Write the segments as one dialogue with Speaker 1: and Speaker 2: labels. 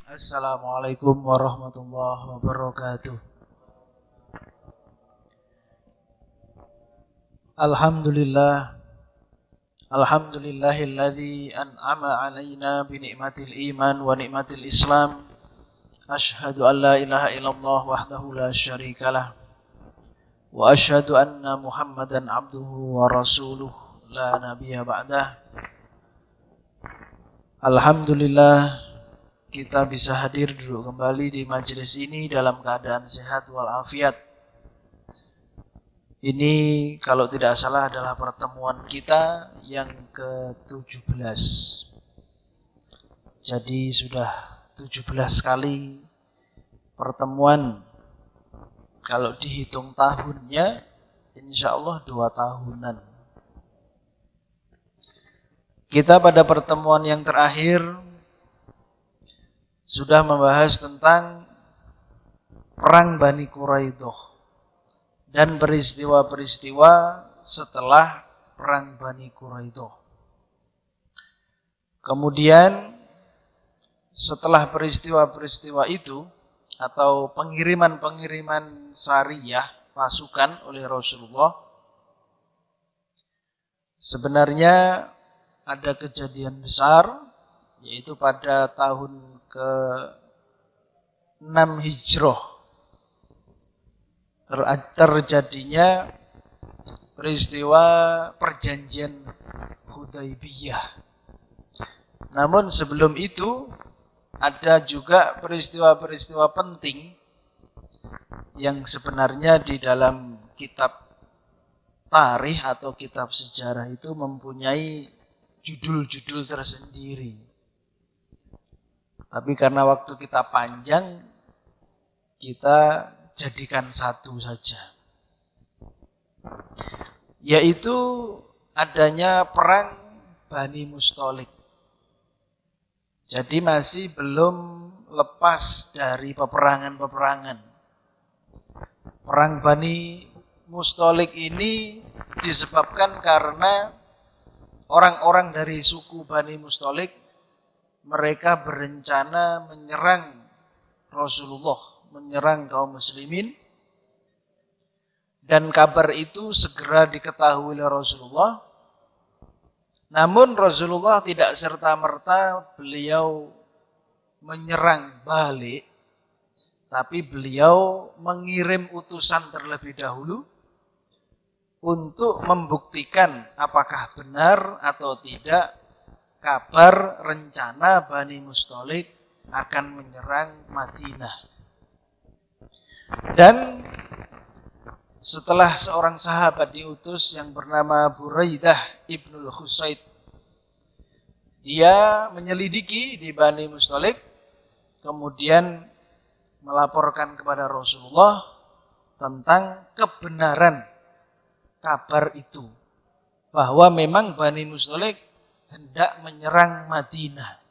Speaker 1: Assalamualaikum warahmatullahi wabarakatuh. Alhamdulillah. Alhamdulillahilladzi an'ama alaina bi ni'matil iman wa ni'matil islam. Asyhadu an la ilaha illallah wahdahu la syarikalah. Wa asyhadu anna Muhammadan abduhu wa rasuluh la nabiyya ba'dah. Alhamdulillah kita bisa hadir duduk kembali di majelis ini dalam keadaan sehat walafiat. Ini kalau tidak salah adalah pertemuan kita yang ke-17. Jadi sudah 17 kali pertemuan. Kalau dihitung tahunnya, insya Allah 2 tahunan. Kita pada pertemuan yang terakhir sudah membahas tentang perang Bani Quraidah dan peristiwa-peristiwa setelah perang Bani Quraidah. Kemudian setelah peristiwa-peristiwa itu atau pengiriman-pengiriman sariyah pasukan oleh Rasulullah, sebenarnya ada kejadian besar, yaitu pada tahun ke-6 Hijrah terjadinya peristiwa perjanjian Hudaybiyah. Namun sebelum itu ada juga peristiwa-peristiwa penting yang sebenarnya di dalam kitab tarikh atau kitab sejarah itu mempunyai judul-judul tersendiri. Tapi karena waktu kita panjang, kita jadikan satu saja. Yaitu adanya perang Bani Mustalik. Jadi masih belum lepas dari peperangan-peperangan. Perang Bani Mustalik ini disebabkan karena orang-orang dari suku Bani Mustalik, mereka berencana menyerang Rasulullah, menyerang kaum muslimin. Dan kabar itu segera diketahui oleh Rasulullah. Namun Rasulullah tidak serta-merta beliau menyerang balik, tapi beliau mengirim utusan terlebih dahulu untuk membuktikan apakah benar atau tidak kabar rencana Bani Mustalik akan menyerang Madinah. Dan setelah seorang sahabat diutus yang bernama Buraidah ibnul Husaid, dia menyelidiki di Bani Mustalik, kemudian melaporkan kepada Rasulullah tentang kebenaran kabar itu, bahwa memang Bani Mustalik hendak menyerang Madinah.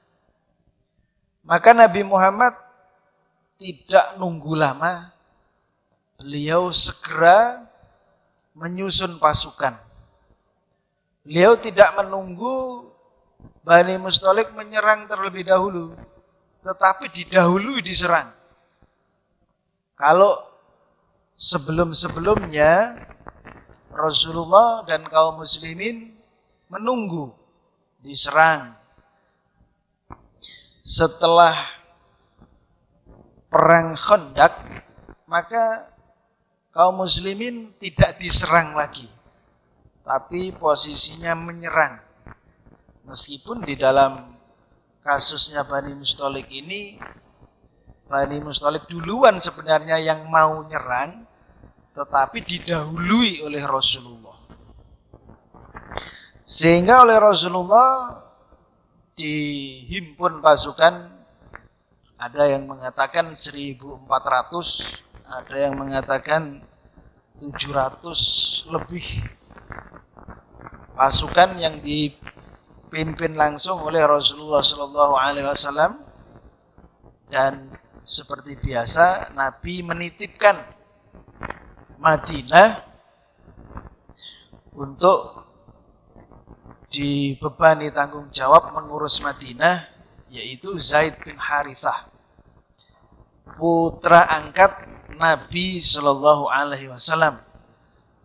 Speaker 1: Maka Nabi Muhammad tidak nunggu lama, beliau segera menyusun pasukan. Beliau tidak menunggu Bani Mustalik menyerang terlebih dahulu, tetapi didahului diserang. Kalau sebelum-sebelumnya Rasulullah dan kaum muslimin menunggu diserang. Setelah perang Khandaq, maka kaum muslimin tidak diserang lagi, tapi posisinya menyerang. Meskipun di dalam kasusnya Bani Mustalik ini, Bani Mustalik duluan sebenarnya yang mau nyerang, tetapi didahului oleh Rasulullah. Sehingga oleh Rasulullah dihimpun pasukan, ada yang mengatakan 1.400, ada yang mengatakan 700 lebih pasukan yang dipimpin langsung oleh Rasulullah SAW. Dan seperti biasa Nabi menitipkan Madinah untuk dibebani tanggung jawab mengurus Madinah, yaitu Zaid bin Harithah putra angkat Nabi Shallallahu Alaihi Wasallam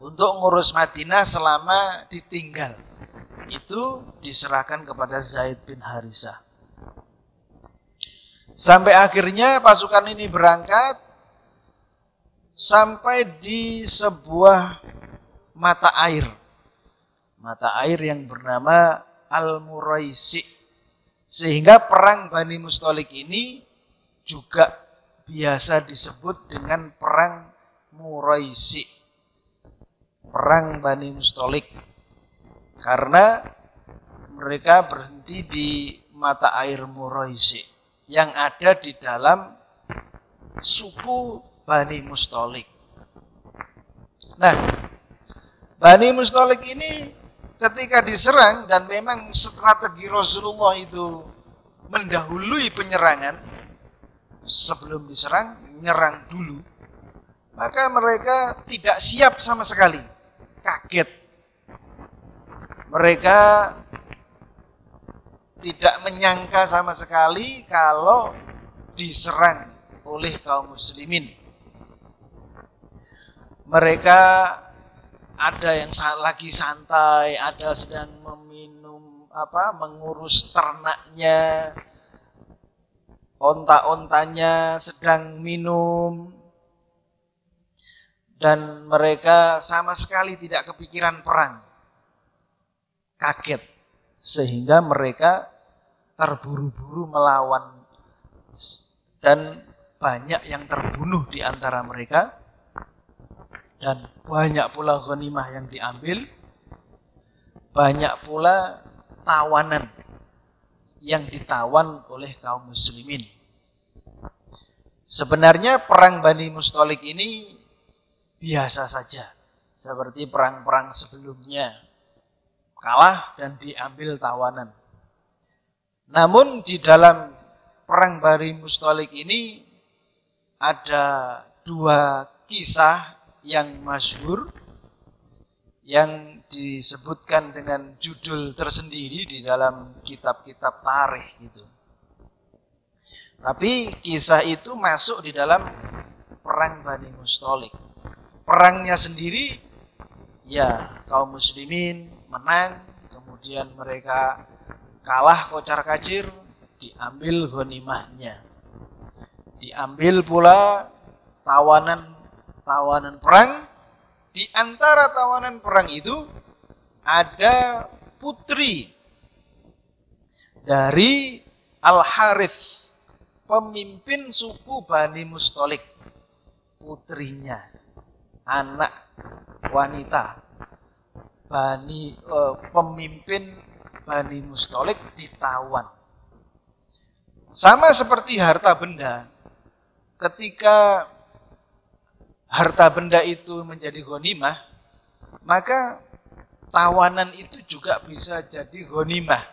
Speaker 1: untuk ngurus Madinah selama ditinggal. Itu diserahkan kepada Zaid bin Harisah. Sampai akhirnya pasukan ini berangkat sampai di sebuah mata air. Mata air yang bernama Al-Muraisi. Sehingga perang Bani Mustalik ini juga biasa disebut dengan perang Muraisi. Perang Bani Mustalik. Karena mereka berhenti di mata air Muraisi yang ada di dalam suku Bani Mustalik. Nah, Bani Mustalik ini ketika diserang dan memang strategi Rasulullah itu mendahului penyerangan, sebelum diserang, menyerang dulu, maka mereka tidak siap sama sekali, kaget. Mereka tidak menyangka sama sekali kalau diserang oleh kaum muslimin. Mereka ada yang lagi santai, ada sedang mengurus ternaknya, onta-ontanya sedang minum, dan mereka sama sekali tidak kepikiran perang. Kaget, sehingga mereka terburu-buru melawan dan banyak yang terbunuh di antara mereka dan banyak pula ghanimah yang diambil, banyak pula tawanan yang ditawan oleh kaum muslimin. Sebenarnya perang Bani Mustalik ini biasa saja, seperti perang-perang sebelumnya, kalah dan diambil tawanan. Namun di dalam perang Bani Mustalik ini ada dua kisah yang masyhur yang disebutkan dengan judul tersendiri di dalam kitab-kitab tarikh gitu. Tapi kisah itu masuk di dalam perang Bani Mustalik. Perangnya sendiri ya kaum muslimin menang, kemudian mereka kalah kocar-kacir, diambil ghanimahnya. Diambil pula tawanan perang. Di antara tawanan perang itu ada putri dari Al-Harith, pemimpin suku Bani Mustalik. Putrinya, anak wanita pemimpin Bani Mustalik ditawan. Sama seperti harta benda, ketika harta benda itu menjadi ghanimah, maka tawanan itu juga bisa jadi ghanimah,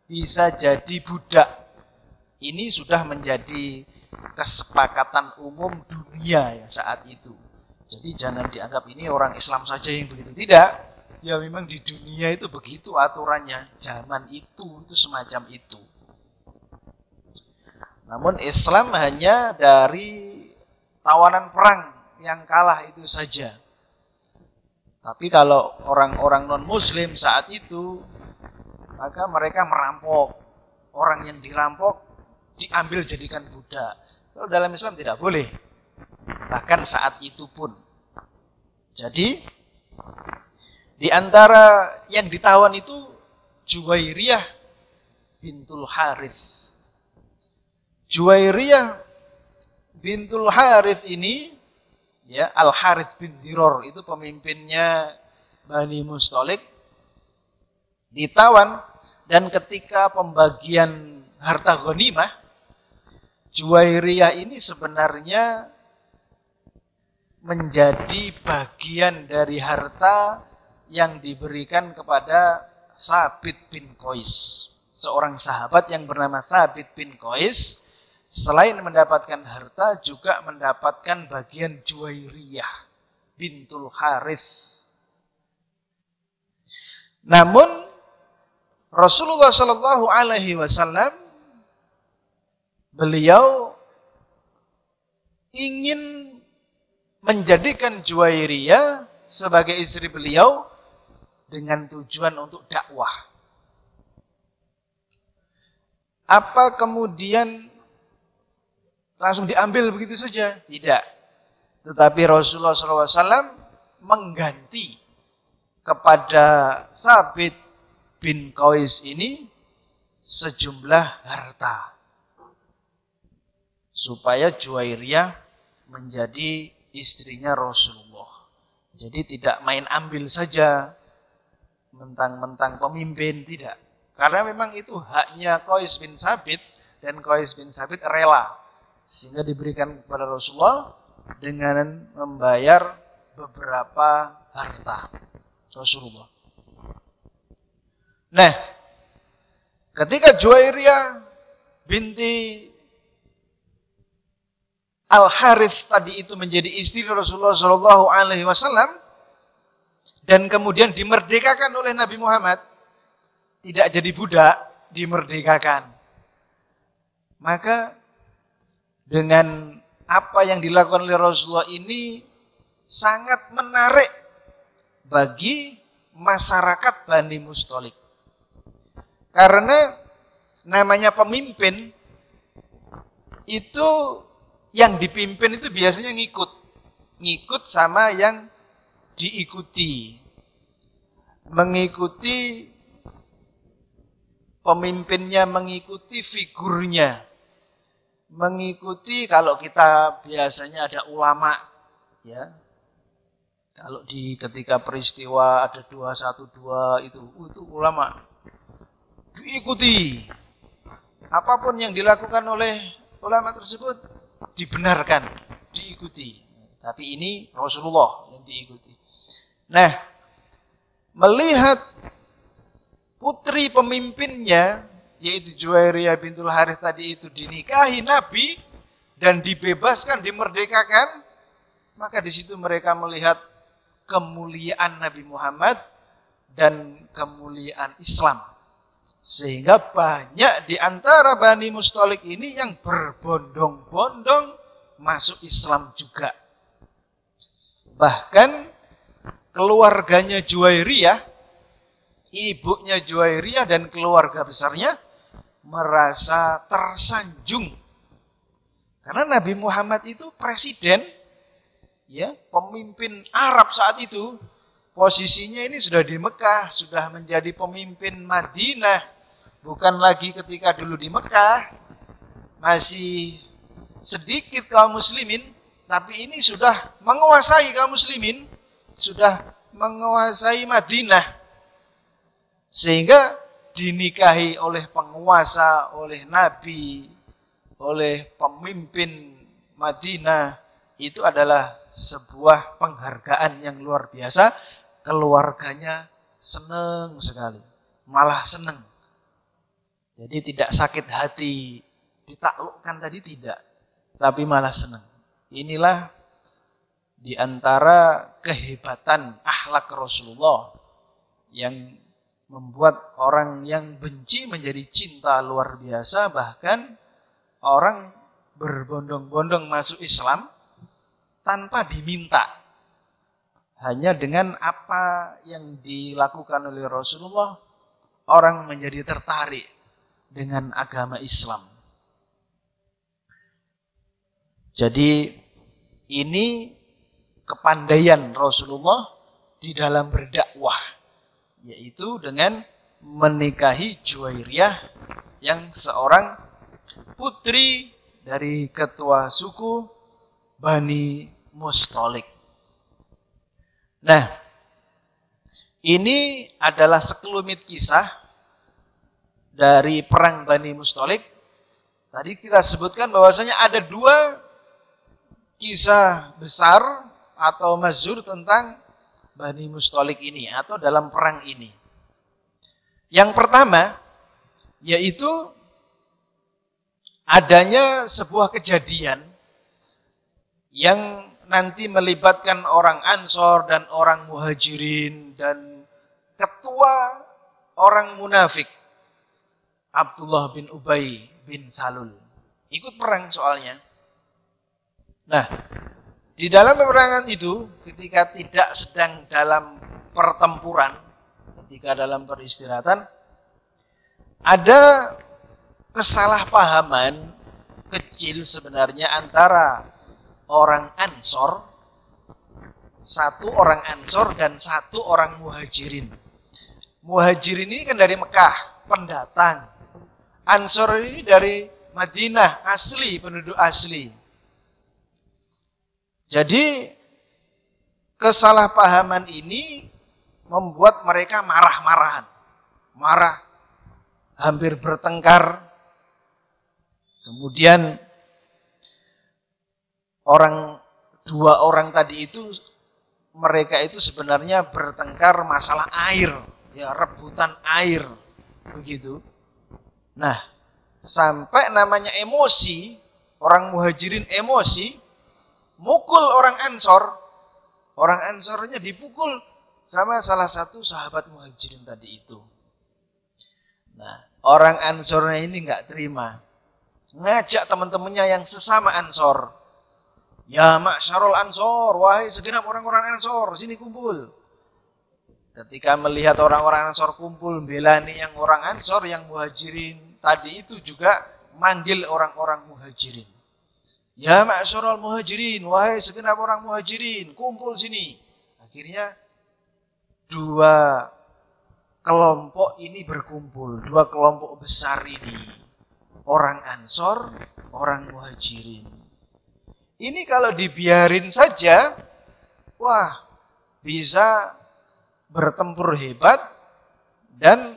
Speaker 1: bisa jadi budak. Ini sudah menjadi kesepakatan umum dunia ya saat itu. Jadi jangan dianggap ini orang Islam saja yang begitu. Tidak, ya memang di dunia itu begitu aturannya. Zaman itu semacam itu. Namun Islam hanya dari tawanan perang yang kalah itu saja. Tapi kalau orang-orang non-muslim saat itu, maka mereka merampok. Orang yang dirampok diambil jadikan budak. Kalau dalam Islam tidak boleh. Bahkan saat itu pun. Jadi, di antara yang ditawan itu Juwairiyah bintul Harith. Juwairiyah bintul Harith ini, ya, Al-Harith bin Diror itu pemimpinnya Bani Mustalik, ditawan, dan ketika pembagian harta ghanimah, Juwairiyah ini sebenarnya menjadi bagian dari harta yang diberikan kepada Thabit bin Qais, seorang sahabat yang bernama Thabit bin Qais. Selain mendapatkan harta, juga mendapatkan bagian Juwairiyah bintul Harith. Namun Rasulullah Shallallahu Alaihi Wasallam beliau ingin menjadikan Juwairiyah sebagai istri beliau dengan tujuan untuk dakwah. Apa kemudian langsung diambil begitu saja? Tidak. Tetapi Rasulullah SAW mengganti kepada Sabit bin Qais ini sejumlah harta. Supaya Juwairiyah menjadi istrinya Rasulullah. Jadi tidak main ambil saja, mentang-mentang pemimpin, tidak. Karena memang itu haknya Qais bin Sabit, dan Qais bin Sabit rela. Sehingga diberikan kepada Rasulullah dengan membayar beberapa harta Rasulullah. Nah, ketika Juwairiyah binti Al-Harith tadi itu menjadi istri Rasulullah SAW dan kemudian dimerdekakan oleh Nabi Muhammad, tidak jadi budak, dimerdekakan. Maka dengan apa yang dilakukan oleh Rasulullah ini sangat menarik bagi masyarakat Bani Mustalik. Karena namanya pemimpin itu, yang dipimpin itu biasanya ngikut sama yang diikuti. Mengikuti pemimpinnya, mengikuti figurnya. Mengikuti, kalau kita biasanya ada ulama, ya. Kalau ketika peristiwa ada 212 itu ulama diikuti. Apapun yang dilakukan oleh ulama tersebut dibenarkan, diikuti. Tapi ini Rasulullah yang diikuti. Nah, melihat putri pemimpinnya, yaitu Juwairiyah bintul Harith tadi itu dinikahi Nabi dan dibebaskan, dimerdekakan, maka di situ mereka melihat kemuliaan Nabi Muhammad dan kemuliaan Islam. Sehingga banyak di antara Bani Mustalik ini yang berbondong-bondong masuk Islam juga. Bahkan keluarganya Juwairiyah, ibunya Juwairiyah dan keluarga besarnya merasa tersanjung. Karena Nabi Muhammad itu presiden, ya, pemimpin Arab saat itu. Posisinya ini sudah di Mekah, sudah menjadi pemimpin Madinah. Bukan lagi ketika dulu di Mekah, masih sedikit kaum muslimin, tapi ini sudah menguasai kaum muslimin, sudah menguasai Madinah. Sehingga dinikahi oleh penguasa, oleh Nabi, oleh pemimpin Madinah, itu adalah sebuah penghargaan yang luar biasa. Keluarganya senang sekali, malah senang. Jadi tidak sakit hati, ditaklukkan tadi tidak, tapi malah senang. Inilah di antara kehebatan akhlak Rasulullah yang membuat orang yang benci menjadi cinta luar biasa. Bahkan orang berbondong-bondong masuk Islam tanpa diminta. Hanya dengan apa yang dilakukan oleh Rasulullah, orang menjadi tertarik dengan agama Islam. Jadi ini kepandaian Rasulullah di dalam berdakwah, yaitu dengan menikahi Juwairiyah yang seorang putri dari ketua suku Bani Mustalik. Nah, ini adalah sekelumit kisah dari perang Bani Mustalik. Tadi kita sebutkan bahwasanya ada dua kisah besar atau masyhur tentang Bani Mustalik ini atau dalam perang ini. Yang pertama yaitu adanya sebuah kejadian yang nanti melibatkan orang Ansor dan orang Muhajirin dan ketua orang munafik Abdullah bin Ubay bin Salul. Ikut perang soalnya. Nah, di dalam peperangan itu, ketika tidak sedang dalam pertempuran, ketika dalam peristirahatan, ada kesalahpahaman kecil sebenarnya antara orang Ansor, satu orang Ansor dan satu orang Muhajirin. Muhajirin ini kan dari Mekah, pendatang. Ansor ini dari Madinah, asli, penduduk asli. Jadi kesalahpahaman ini membuat mereka marah-marahan. Marah, hampir bertengkar. Kemudian dua orang tadi itu, mereka itu sebenarnya bertengkar masalah air, ya, rebutan air, begitu. Nah, sampai namanya emosi, orang Muhajirin emosi, mukul orang Ansor. Orang Ansornya dipukul sama salah satu sahabat Muhajirin tadi itu. Nah, orang Ansornya ini nggak terima. Ngajak teman-temannya yang sesama Ansor. Ya ma'syarul Ansor, wahai segenap orang-orang Ansor, sini kumpul. Ketika melihat orang-orang Ansor kumpul, belani yang orang Ansor, yang Muhajirin tadi itu juga manggil orang-orang Muhajirin. Ya ma'syarul Muhajirin, wahai segenap orang Muhajirin, kumpul sini. Akhirnya dua kelompok ini berkumpul, dua kelompok besar ini. Orang Ansor, orang Muhajirin. Ini kalau dibiarin saja, wah, bisa bertempur hebat dan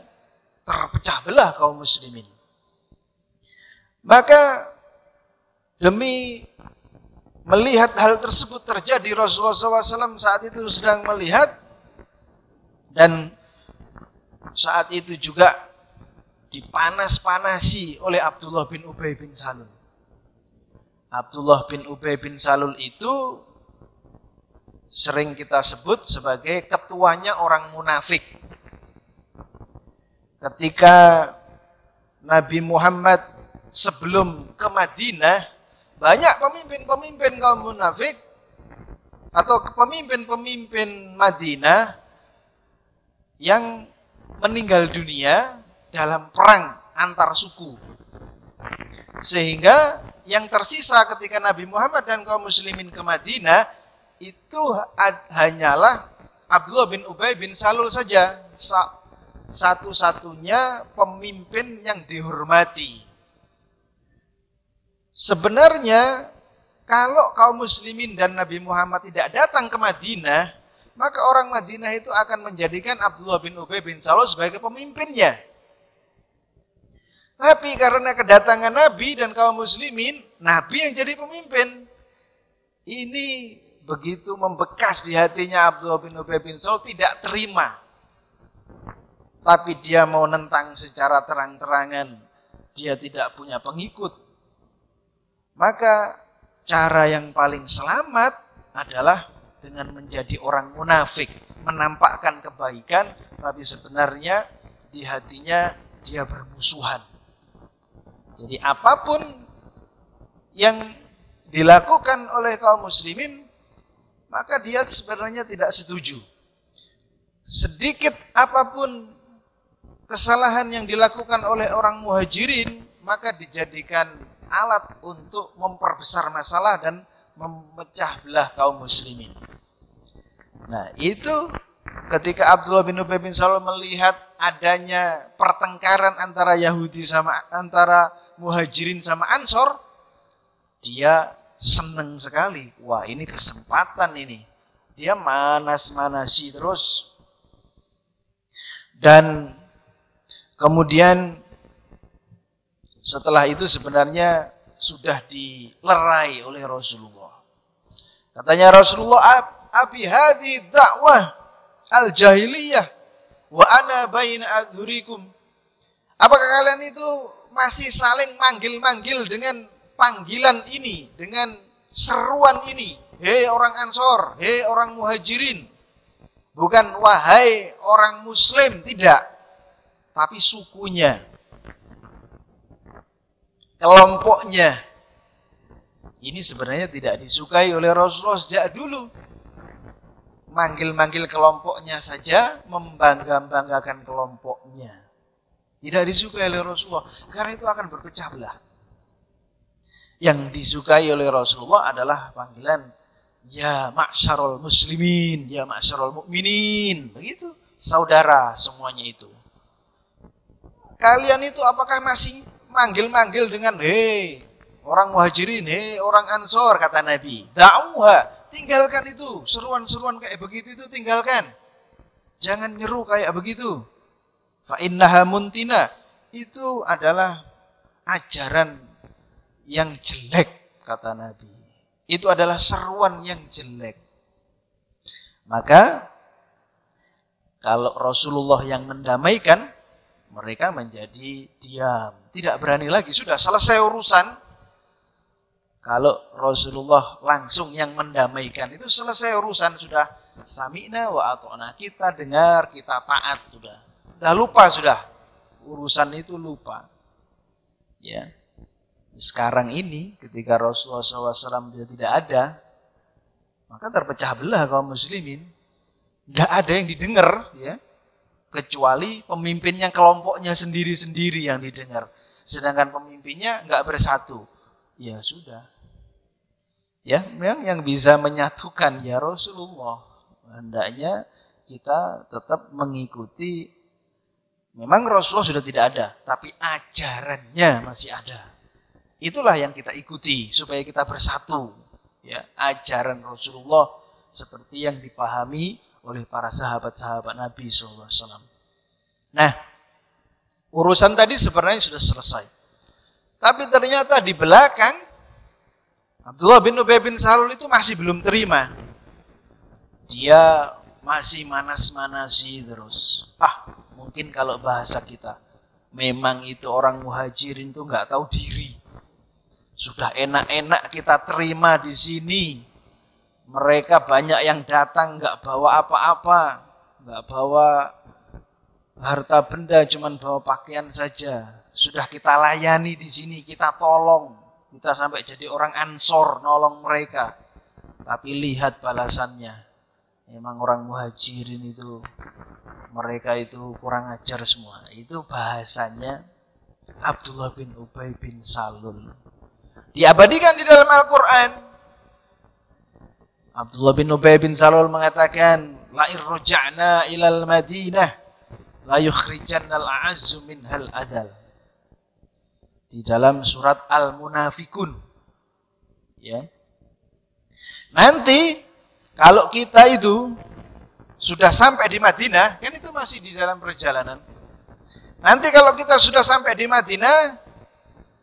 Speaker 1: terpecah belah kaum muslimin. Maka demi melihat hal tersebut terjadi, Rasulullah SAW saat itu sedang melihat, dan saat itu juga dipanas-panasi oleh Abdullah bin Ubay bin Salul. Abdullah bin Ubay bin Salul itu sering kita sebut sebagai ketuanya orang munafik. Ketika Nabi Muhammad sebelum ke Madinah, banyak pemimpin-pemimpin kaum munafik atau pemimpin-pemimpin Madinah yang meninggal dunia dalam perang antar suku. Sehingga yang tersisa ketika Nabi Muhammad dan kaum muslimin ke Madinah itu hanyalah Abdullah bin Ubay bin Salul saja, satu-satunya pemimpin yang dihormati. Sebenarnya kalau kaum muslimin dan Nabi Muhammad tidak datang ke Madinah, maka orang Madinah itu akan menjadikan Abdullah bin Ubay bin Salul sebagai pemimpinnya. Tapi karena kedatangan Nabi dan kaum muslimin, Nabi yang jadi pemimpin. Ini begitu membekas di hatinya Abdullah bin Ubay bin Salul, tidak terima. Tapi dia mau nentang secara terang-terangan, dia tidak punya pengikut. Maka cara yang paling selamat adalah dengan menjadi orang munafik, menampakkan kebaikan, tapi sebenarnya di hatinya dia bermusuhan. Jadi apapun yang dilakukan oleh kaum muslimin, maka dia sebenarnya tidak setuju. Sedikit apapun kesalahan yang dilakukan oleh orang Muhajirin, maka dijadikan alat untuk memperbesar masalah dan memecah belah kaum muslimin. Nah, itu ketika Abdullah bin Ubay bin Salul melihat adanya pertengkaran antara Yahudi antara Muhajirin sama Ansor, dia senang sekali. Wah, ini kesempatan ini. Dia manas-manasi terus. Dan kemudian setelah itu sebenarnya sudah dilerai oleh Rasulullah. Katanya Rasulullah, abi hadi dakwah al-jahiliyah wa ana baina adhurikum. Apakah kalian itu masih saling manggil-manggil dengan panggilan ini, dengan seruan ini? Hei orang Ansor, hei orang Muhajirin. Bukan wahai orang Muslim, tidak. Tapi sukunya, kelompoknya. Ini sebenarnya tidak disukai oleh Rasulullah sejak dulu. Manggil-manggil kelompoknya saja, membangga-banggakan kelompoknya. Tidak disukai oleh Rasulullah, karena itu akan berpecah belah. Yang disukai oleh Rasulullah adalah panggilan ya ma'syarul muslimin, ya ma'syarul mukminin, begitu. Saudara semuanya itu. Kalian itu apakah masih manggil-manggil dengan hei orang muhajirin, hei orang ansor, kata Nabi. Da'uha, tinggalkan itu. Seruan-seruan kayak begitu itu tinggalkan. Jangan nyeru kayak begitu. Fa innaha muntina. Itu adalah ajaran yang jelek, kata Nabi. Itu adalah seruan yang jelek. Maka kalau Rasulullah yang mendamaikan, mereka menjadi diam, tidak berani lagi. Sudah selesai urusan. Kalau Rasulullah langsung yang mendamaikan, itu selesai urusan. Sudah sami'na wa ata'na, kita dengar, kita taat. Sudah lupa sudah. Urusan itu lupa. Ya. Sekarang ini ketika Rasulullah SAW sudah tidak ada, maka terpecah belah kaum muslimin. Nggak ada yang didengar, ya, kecuali pemimpinnya kelompoknya sendiri-sendiri yang didengar. Sedangkan pemimpinnya nggak bersatu. Ya sudah. Ya, yang bisa menyatukan ya Rasulullah. Hendaknya kita tetap mengikuti. Memang Rasulullah sudah tidak ada, tapi ajarannya masih ada. Itulah yang kita ikuti supaya kita bersatu. Ya, ajaran Rasulullah seperti yang dipahami oleh para sahabat-sahabat Nabi SAW. Nah, urusan tadi sebenarnya sudah selesai. Tapi ternyata di belakang Abdullah bin Ubay bin Salul itu masih belum terima. Dia masih manas-manasi terus. Mungkin kalau bahasa kita, memang itu orang muhajirin itu nggak tahu diri. Sudah enak-enak kita terima di sini. Mereka banyak yang datang nggak bawa apa-apa, nggak bawa harta benda, cuman bawa pakaian saja. Sudah kita layani di sini, kita tolong, kita sampai jadi orang ansor, nolong mereka. Tapi lihat balasannya, memang orang muhajirin itu, mereka itu kurang ajar semua. Itu bahasanya Abdullah bin Ubay bin Salul. Diabadikan di dalam Al-Quran. Abdullah bin Ubay bin Salul mengatakan, la'ir roja'na ilal Madinah, la yukhrijannal a'azzu minhal adal. Di dalam surat Al-Munafikun. Ya. Nanti, kalau kita itu sudah sampai di Madinah, kan itu masih di dalam perjalanan. Nanti kalau kita sudah sampai di Madinah,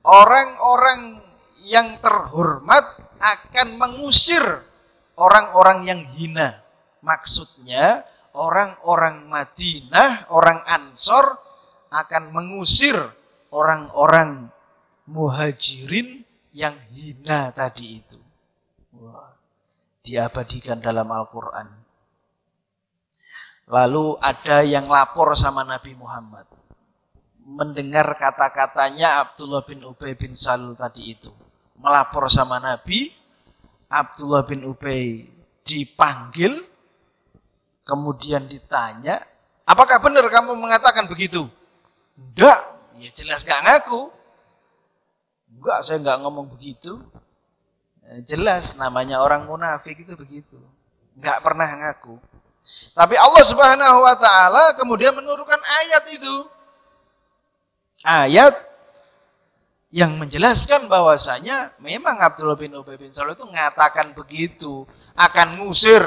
Speaker 1: orang-orang yang terhormat akan mengusir orang-orang yang hina. Maksudnya orang-orang Madinah, orang Ansor akan mengusir orang-orang muhajirin yang hina tadi itu. Wah, diabadikan dalam Al-Quran. Lalu ada yang lapor sama Nabi Muhammad. Mendengar kata-katanya Abdullah bin Ubay bin Salul tadi itu. Melapor sama Nabi, Abdullah bin Ubay dipanggil, kemudian ditanya, apakah benar kamu mengatakan begitu? Enggak, ya jelas gak ngaku. Enggak, saya gak ngomong begitu. Jelas namanya orang munafik itu begitu. Enggak pernah ngaku. Tapi Allah Subhanahu wa taala kemudian menurunkan ayat itu. Ayat yang menjelaskan bahwasanya memang Abdullah bin Ubay bin Salul itu mengatakan begitu, akan ngusir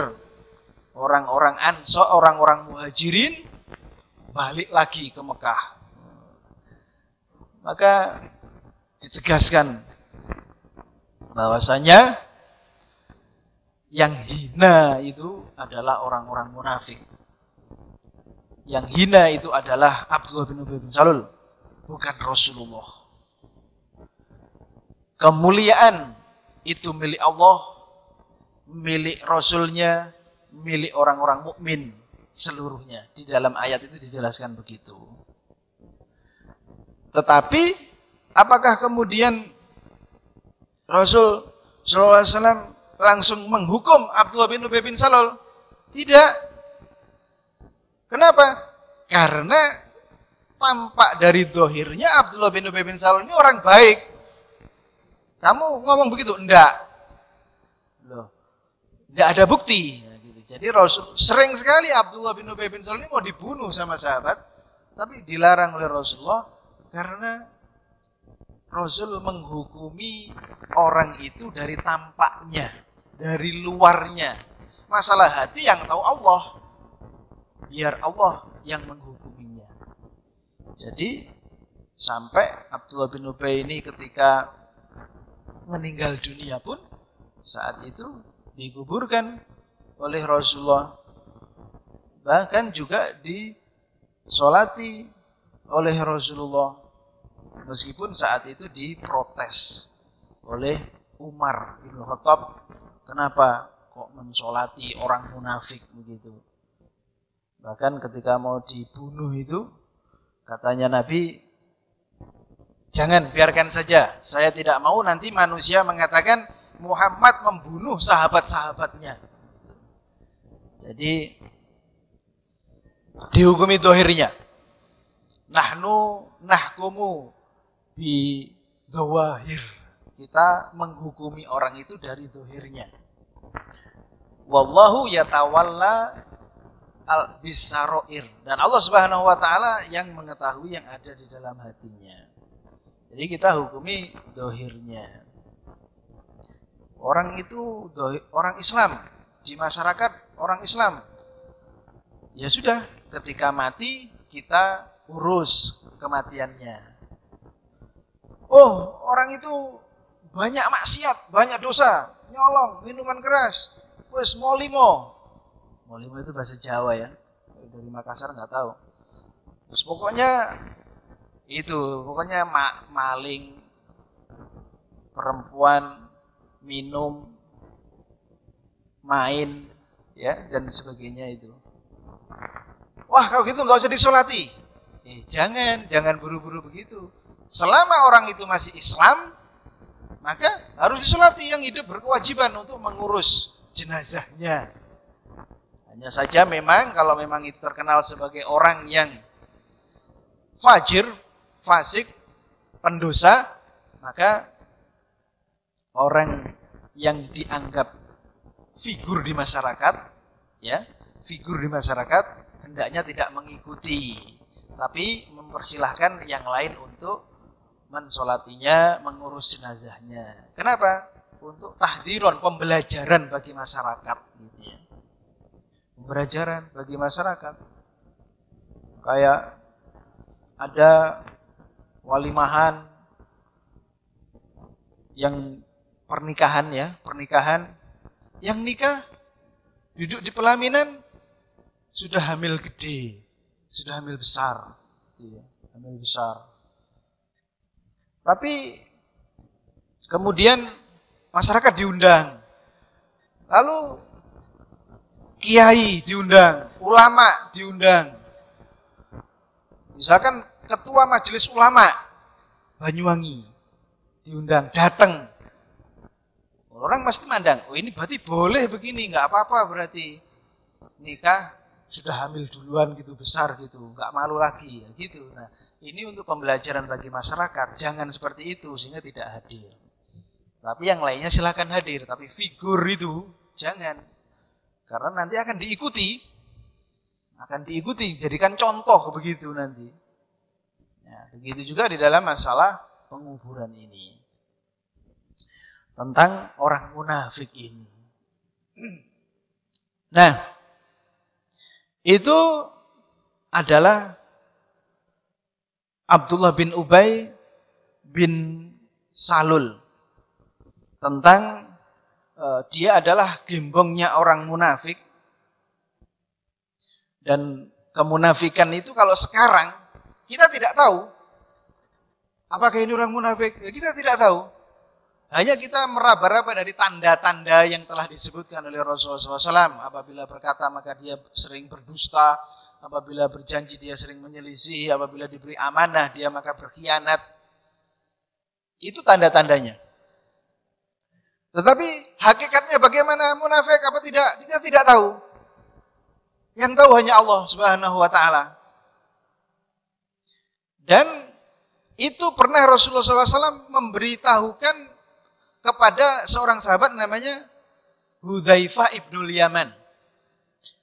Speaker 1: orang-orang Ansor, orang-orang muhajirin balik lagi ke Mekah. Maka ditegaskan bahwasanya yang hina itu adalah orang-orang munafik. Yang hina itu adalah Abdullah bin Ubay bin Salul, bukan Rasulullah. Kemuliaan itu milik Allah, milik Rasulnya, milik orang-orang mukmin seluruhnya. Di dalam ayat itu dijelaskan begitu. Tetapi apakah kemudian Rasul
Speaker 2: SAW langsung menghukum Abdullah bin Ubay bin Salul? Tidak. Kenapa? Karena tampak dari dohirnya Abdullah bin Ubay bin Salul ini orang baik. Kamu ngomong begitu? Enggak. Loh, enggak ada bukti. Jadi Rasul sering sekali Abdullah bin Ubay bin Salul ini mau dibunuh sama sahabat, tapi dilarang oleh Rasulullah karena Rasul menghukumi orang itu dari tampaknya, dari luarnya. Masalah hati yang tahu Allah. Biar Allah yang menghukuminya. Jadi sampai Abdullah bin Ubay ini ketika meninggal dunia pun saat itu dikuburkan oleh Rasulullah, bahkan juga disolati oleh Rasulullah, meskipun saat itu diprotes oleh Umar bin Khattab, kenapa kok mensolati orang munafik begitu. Bahkan ketika mau dibunuh itu katanya Nabi, jangan, biarkan saja, saya tidak mau nanti manusia mengatakan Muhammad membunuh sahabat-sahabatnya. Jadi dihukumi dohirnya. Nahkumu bi dawahir. Kita menghukumi orang itu dari dohirnya. Wallahu yatawalla al-bisaroir. Dan Allah Subhanahu wa ta'ala yang mengetahui yang ada di dalam hatinya. Jadi kita hukumi dohirnya. Orang itu orang Islam. Di masyarakat orang Islam. Ya sudah, ketika mati kita urus kematiannya. Oh, orang itu banyak maksiat, banyak dosa, nyolong, minuman keras, wes molimo. Molimo itu bahasa Jawa ya. Dari Makassar nggak tahu. Terus pokoknya maling, perempuan, minum, main, ya, dan sebagainya itu. Wah, kalau gitu nggak usah disolati. Jangan buru-buru begitu. Selama orang itu masih Islam, maka harus disolati. Yang hidup berkewajiban untuk mengurus jenazahnya. Hanya saja memang kalau memang itu terkenal sebagai orang yang fajir, fasik, pendosa, maka orang yang dianggap figur di masyarakat, ya, figur di masyarakat hendaknya tidak mengikuti, tapi mempersilahkan yang lain untuk mensolatinya, mengurus jenazahnya. Kenapa? Untuk tahdiron, pembelajaran bagi masyarakat, gitu ya. Pembelajaran bagi masyarakat. Kayak ada walimahan yang pernikahan yang nikah duduk di pelaminan sudah hamil gede, sudah hamil besar, ya, hamil besar. Tapi kemudian masyarakat diundang, lalu kiai diundang, ulama diundang. Misalkan ketua majelis ulama Banyuwangi diundang, datang. Orang mesti mandang, oh ini berarti boleh begini, nggak apa-apa berarti nikah sudah hamil duluan gitu, besar gitu, nggak malu lagi, ya, gitu. Nah, ini untuk pembelajaran bagi masyarakat, jangan seperti itu sehingga tidak hadir. Tapi yang lainnya silakan hadir, tapi figur itu jangan, karena nanti akan diikuti, jadikan contoh begitu nanti. Nah, begitu juga di dalam masalah penguburan ini. Tentang orang munafik ini. Nah, itu adalah Abdullah bin Ubay bin Salul. Tentang dia adalah gembongnya orang munafik. Dan kemunafikan itu kalau sekarang kita tidak tahu. Apakah ini orang munafik? Kita tidak tahu. Hanya kita meraba-raba dari tanda-tanda yang telah disebutkan oleh Rasulullah SAW. Apabila berkata maka dia sering berdusta. Apabila berjanji dia sering menyelisih. Apabila diberi amanah dia maka berkhianat. Itu tanda-tandanya. Tetapi hakikatnya bagaimana munafik apa tidak, kita tidak tahu. Yang tahu hanya Allah Subhanahu wa taala. Dan itu pernah Rasulullah SAW memberitahukan kepada seorang sahabat namanya Hudzaifah ibnul Yaman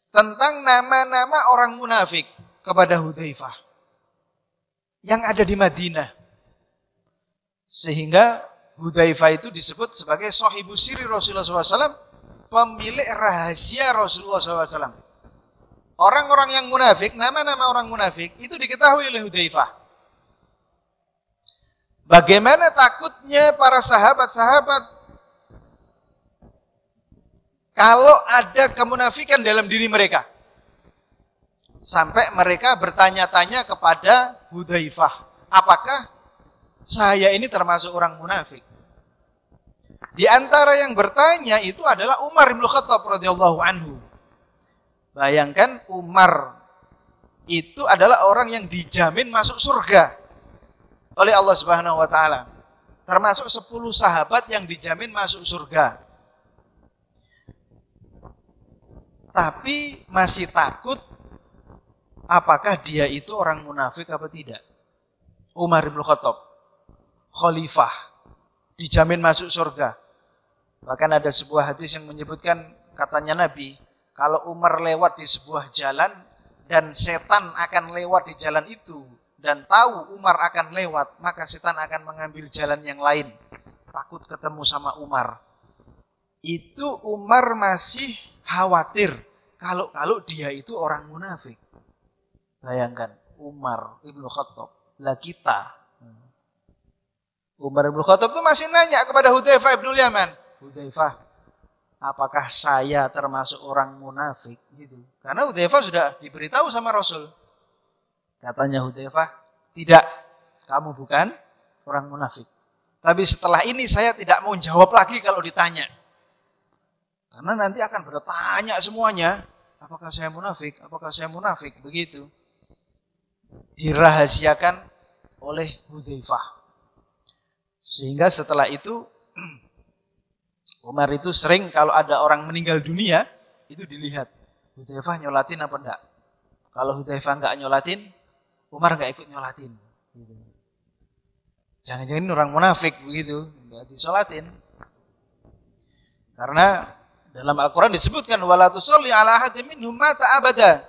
Speaker 2: tentang nama-nama orang munafik kepada Hudzaifah yang ada di Madinah. Sehingga Hudzaifah itu disebut sebagai sahibus sirri Rasulullah SAW, pemilik rahasia Rasulullah SAW. Orang-orang yang munafik, nama-nama orang munafik itu diketahui oleh Hudzaifah. Bagaimana takutnya para sahabat-sahabat kalau ada kemunafikan dalam diri mereka. Sampai mereka bertanya-tanya kepada Hudzaifah, apakah saya ini termasuk orang munafik? Di antara yang bertanya itu adalah Umar bin Khattab radhiyallahu anhu. Bayangkan Umar itu adalah orang yang dijamin masuk surga oleh Allah Subhanahu wa taala. Termasuk 10 sahabat yang dijamin masuk surga. Tapi masih takut apakah dia itu orang munafik apa tidak. Umar bin Khattab, khalifah, dijamin masuk surga. Bahkan ada sebuah hadis yang menyebutkan, katanya Nabi, kalau Umar lewat di sebuah jalan dan setan akan lewat di jalan itu, dan tahu Umar akan lewat, maka setan akan mengambil jalan yang lain. Takut ketemu sama Umar. Itu Umar masih khawatir kalau dia itu orang munafik. Bayangkan, Umar Ibnu Khattab, lah kita. Umar Ibnu Khattab itu masih nanya kepada Hudzaifah ibnul Yaman. Hudzaifah, apakah saya termasuk orang munafik? Gitu. Karena Hudzaifah sudah diberitahu sama Rasul. Katanya Hudzaifah, tidak, kamu bukan orang munafik. Tapi setelah ini saya tidak mau jawab lagi kalau ditanya. Karena nanti akan bertanya semuanya, apakah saya munafik? Apakah saya munafik? Begitu. Dirahasiakan oleh Hudzaifah. Sehingga setelah itu, Umar itu sering kalau ada orang meninggal dunia, itu dilihat, Hudzaifah nyolatin apa enggak? Kalau Hudzaifah enggak nyolatin, Umar nggak ikut nyolatin. Jangan-jangan orang munafik begitu, nggak disolatin. Karena dalam Al-Quran disebutkan, wala tusalli ala ahadin minhum mata abada,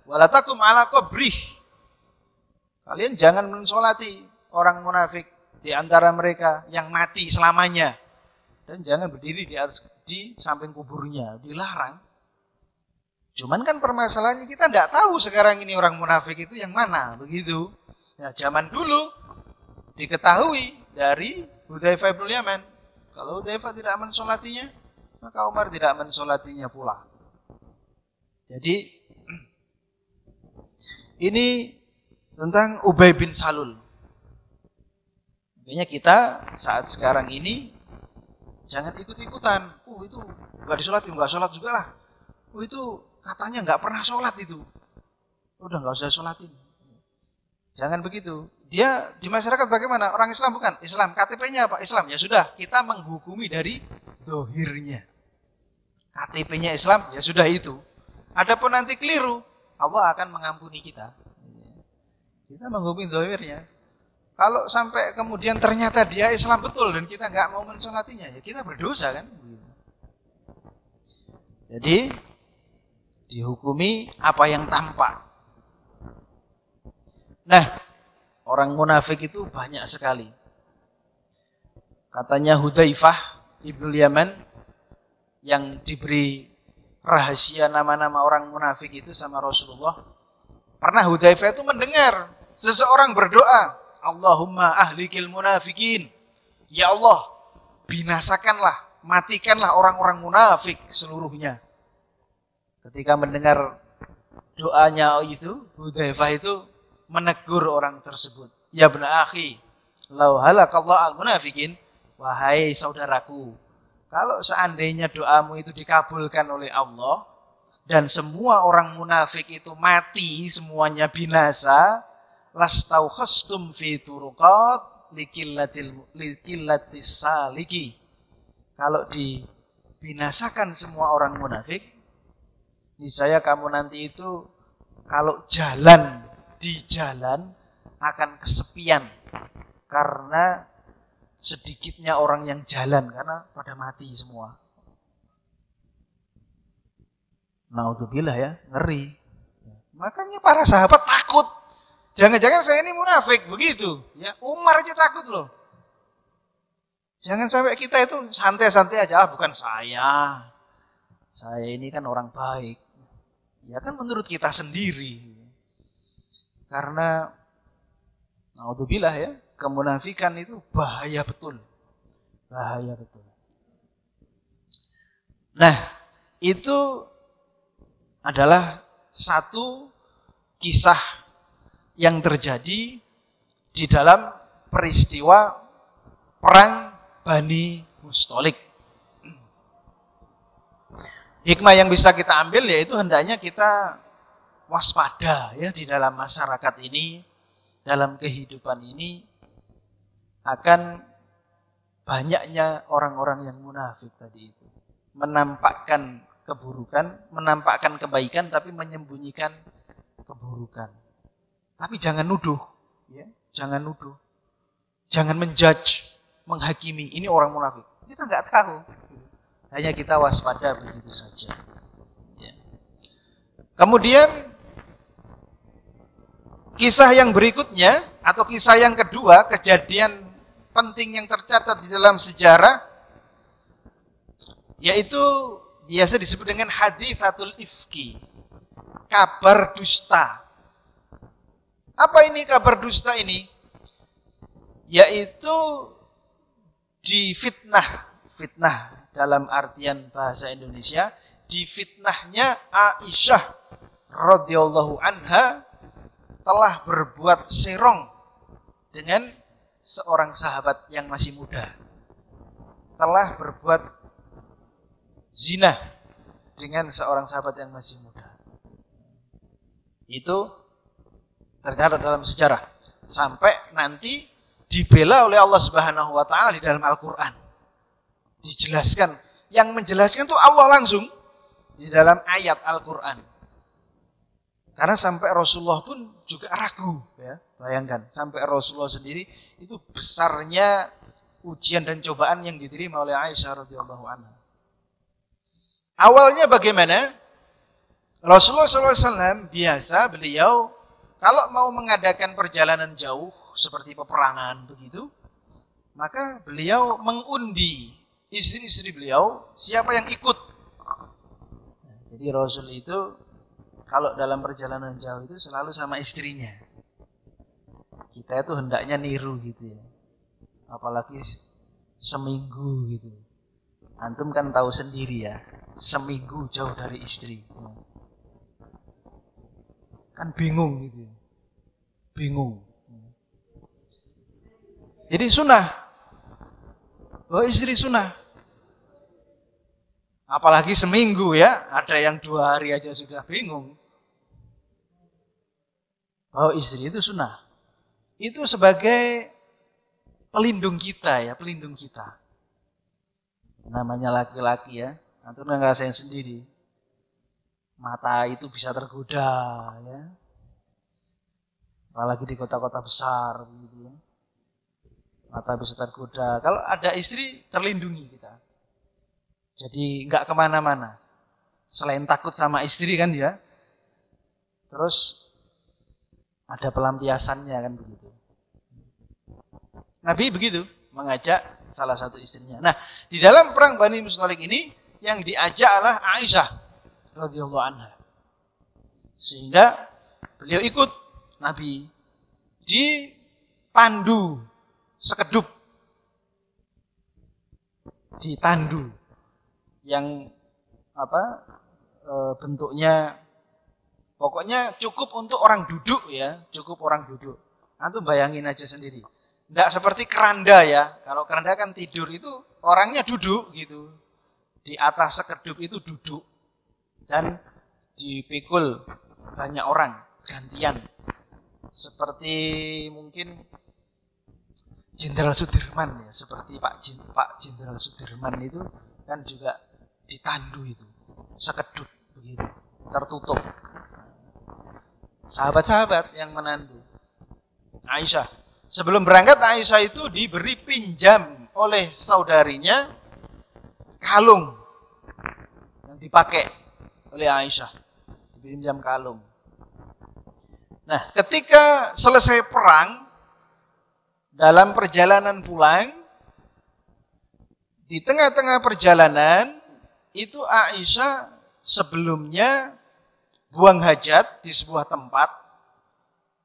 Speaker 2: wala taqum ala qabrih. Kalian jangan mensolati orang munafik di antara mereka yang mati selamanya, dan jangan berdiri di samping kuburnya, dilarang. Cuman kan permasalahannya kita tidak tahu sekarang ini orang munafik itu yang mana, begitu. Ya, zaman dulu diketahui dari Hudzaifah ibnul Yaman. Kalau Hudzaifah tidak mensolatinya, maka Umar tidak mensolatinya pula. Jadi ini tentang Ubay bin Salul. Makanya kita saat sekarang ini jangan ikut-ikutan. Itu nggak disolatin, nggak sholat juga lah. Itu katanya nggak pernah sholat itu. Udah nggak usah sholatin. Jangan begitu. Dia di masyarakat bagaimana? Orang Islam bukan? Islam. KTP-nya apa? Islam. Ya sudah, kita menghukumi dari dohirnya. KTP-nya Islam, ya sudah itu. Adapun nanti keliru, Allah akan mengampuni kita. Kita menghukumi dohirnya. Kalau sampai kemudian ternyata dia Islam betul dan kita nggak mau mensolatinya, ya kita berdosa kan? Jadi dihukumi apa yang tampak. Nah, orang munafik itu banyak sekali. Katanya Hudzaifah ibnul Yaman yang diberi rahasia nama-nama orang munafik itu sama Rasulullah. Pernah Hudzaifah itu mendengar seseorang berdoa, Allahumma ahlikil munafikin. Ya Allah, binasakanlah, matikanlah orang-orang munafik seluruhnya. Ketika mendengar doanya itu, Hudzaifah itu menegur orang tersebut. Ya ibna akhi, lau halakallahu al-munafikin, wahai saudaraku, kalau seandainya doamu itu dikabulkan oleh Allah dan semua orang munafik itu mati, semuanya binasa, lastaukhastum fi turuqat likillatis saliki.
Speaker 1: kalau dibinasakan semua orang munafik, niscaya kamu nanti itu kalau jalan di jalan akan kesepian karena sedikitnya orang yang jalan karena pada mati semua. Naudzubillah ya, ngeri. Makanya para sahabat takut. Jangan-jangan saya ini munafik, begitu. Ya, Umar aja takut loh. Jangan sampai kita itu santai-santai aja, bukan saya. Saya ini kan orang baik. Ya kan menurut kita sendiri. Karena naudzubillah ya, kemunafikan itu bahaya betul. Bahaya betul. Nah, itu adalah satu kisah yang terjadi di dalam peristiwa perang Bani Mustalik. Hikmah yang bisa kita ambil yaitu hendaknya kita waspada ya di dalam masyarakat ini, dalam kehidupan ini akan banyaknya orang-orang yang munafik tadi itu. Menampakkan keburukan, menampakkan kebaikan tapi menyembunyikan keburukan. Tapi jangan nuduh, ya, jangan nuduh. Jangan menjudge, menghakimi ini orang munafik. Kita nggak tahu. Hanya kita waspada begitu saja. Ya. Kemudian kisah yang berikutnya atau kisah yang kedua, kejadian penting yang tercatat di dalam sejarah yaitu biasa disebut dengan haditsatul ifki, kabar dusta. Apa ini kabar dusta ini? Yaitu difitnah, fitnah dalam artian bahasa Indonesia, difitnahnya Aisyah radhiyallahu anha telah berbuat serong dengan seorang sahabat yang masih muda. Telah berbuat zina dengan seorang sahabat yang masih muda. Itu tercatat dalam sejarah. Sampai nanti dibela oleh Allah Subhanahu wa taala di dalam Al-Qur'an. Dijelaskan, yang menjelaskan itu Allah langsung di dalam ayat Al-Qur'an. Karena sampai Rasulullah pun juga ragu, ya. Bayangkan, sampai Rasulullah sendiri itu besarnya ujian dan cobaan yang diterima oleh Aisyah radhiyallahu anha. Awalnya bagaimana? Rasulullah SAW biasa beliau kalau mau mengadakan perjalanan jauh seperti peperangan begitu, maka beliau mengundi istri-istri beliau siapa yang ikut. Jadi Rasul itu kalau dalam perjalanan jauh itu selalu sama istrinya. Kita itu hendaknya niru gitu ya. Apalagi seminggu gitu. Antum kan tahu sendiri ya, seminggu jauh dari istri. Kan bingung gitu. Bingung. Jadi sunnah. Oh, istri sunnah. Apalagi seminggu ya, ada yang 2 hari aja sudah bingung. Oh, istri itu sunnah. Itu sebagai pelindung kita ya, pelindung kita. Namanya laki-laki ya, antum ngerasain sendiri. Mata itu bisa tergoda ya. Apalagi di kota-kota besar gitu ya. Mata bisa tergoda. Kalau ada istri, terlindungi kita. Jadi nggak kemana-mana. Selain takut sama istri kan dia, terus ada pelampiasannya kan begitu. Nabi begitu mengajak salah satu istrinya. Nah, di dalam perang Bani Mustalik ini yang diajak adalah Aisyah radhiyallahu anha. Sehingga beliau ikut Nabi dipandu sekedup, ditandu yang bentuknya pokoknya cukup untuk orang duduk ya, cukup orang duduk. Antum bayangin aja sendiri. Enggak seperti keranda ya. Kalau keranda kan tidur itu orangnya duduk gitu. Di atas sekedup itu duduk dan dipikul banyak orang gantian. Seperti mungkin Jenderal Sudirman ya, seperti Pak Jenderal Sudirman itu kan juga ditandu itu, sekedut begitu, tertutup. Sahabat-sahabat yang menandu. Aisyah. Sebelum berangkat Aisyah itu diberi pinjam oleh saudarinya kalung yang dipakai oleh Aisyah. Dipinjam kalung. Nah, ketika selesai perang, dalam perjalanan pulang, di tengah-tengah perjalanan, itu Aisyah sebelumnya buang hajat di sebuah tempat,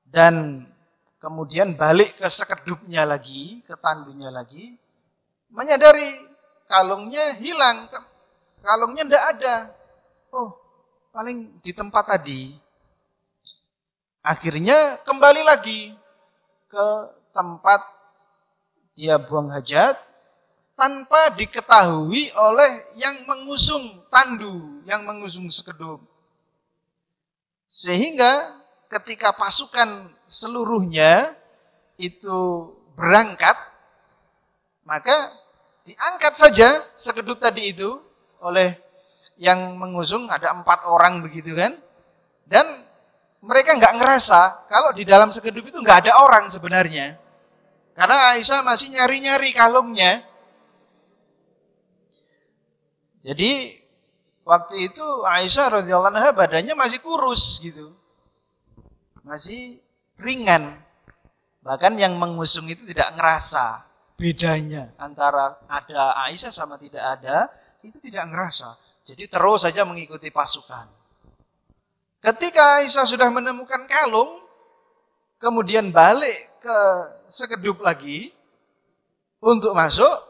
Speaker 1: dan kemudian balik ke sekedupnya lagi, ke tandunya lagi, menyadari kalungnya hilang, kalungnya tidak ada. Oh, paling di tempat tadi. Akhirnya kembali lagi ke tempat dia buang hajat tanpa diketahui oleh yang mengusung tandu, yang mengusung sekedup. Sehingga ketika pasukan seluruhnya itu berangkat, maka diangkat saja sekedup tadi itu oleh yang mengusung, ada 4 orang begitu kan. Dan mereka nggak ngerasa kalau di dalam sekedup itu nggak ada orang sebenarnya. Karena Aisyah masih nyari-nyari kalungnya. Jadi waktu itu Aisyah radhiyallahu anha badannya masih kurus gitu. Masih ringan. Bahkan yang mengusung itu tidak ngerasa bedanya antara ada Aisyah sama tidak ada, itu tidak ngerasa. Jadi terus saja mengikuti pasukan. Ketika Aisyah sudah menemukan kalung, kemudian balik ke sekedup lagi untuk masuk,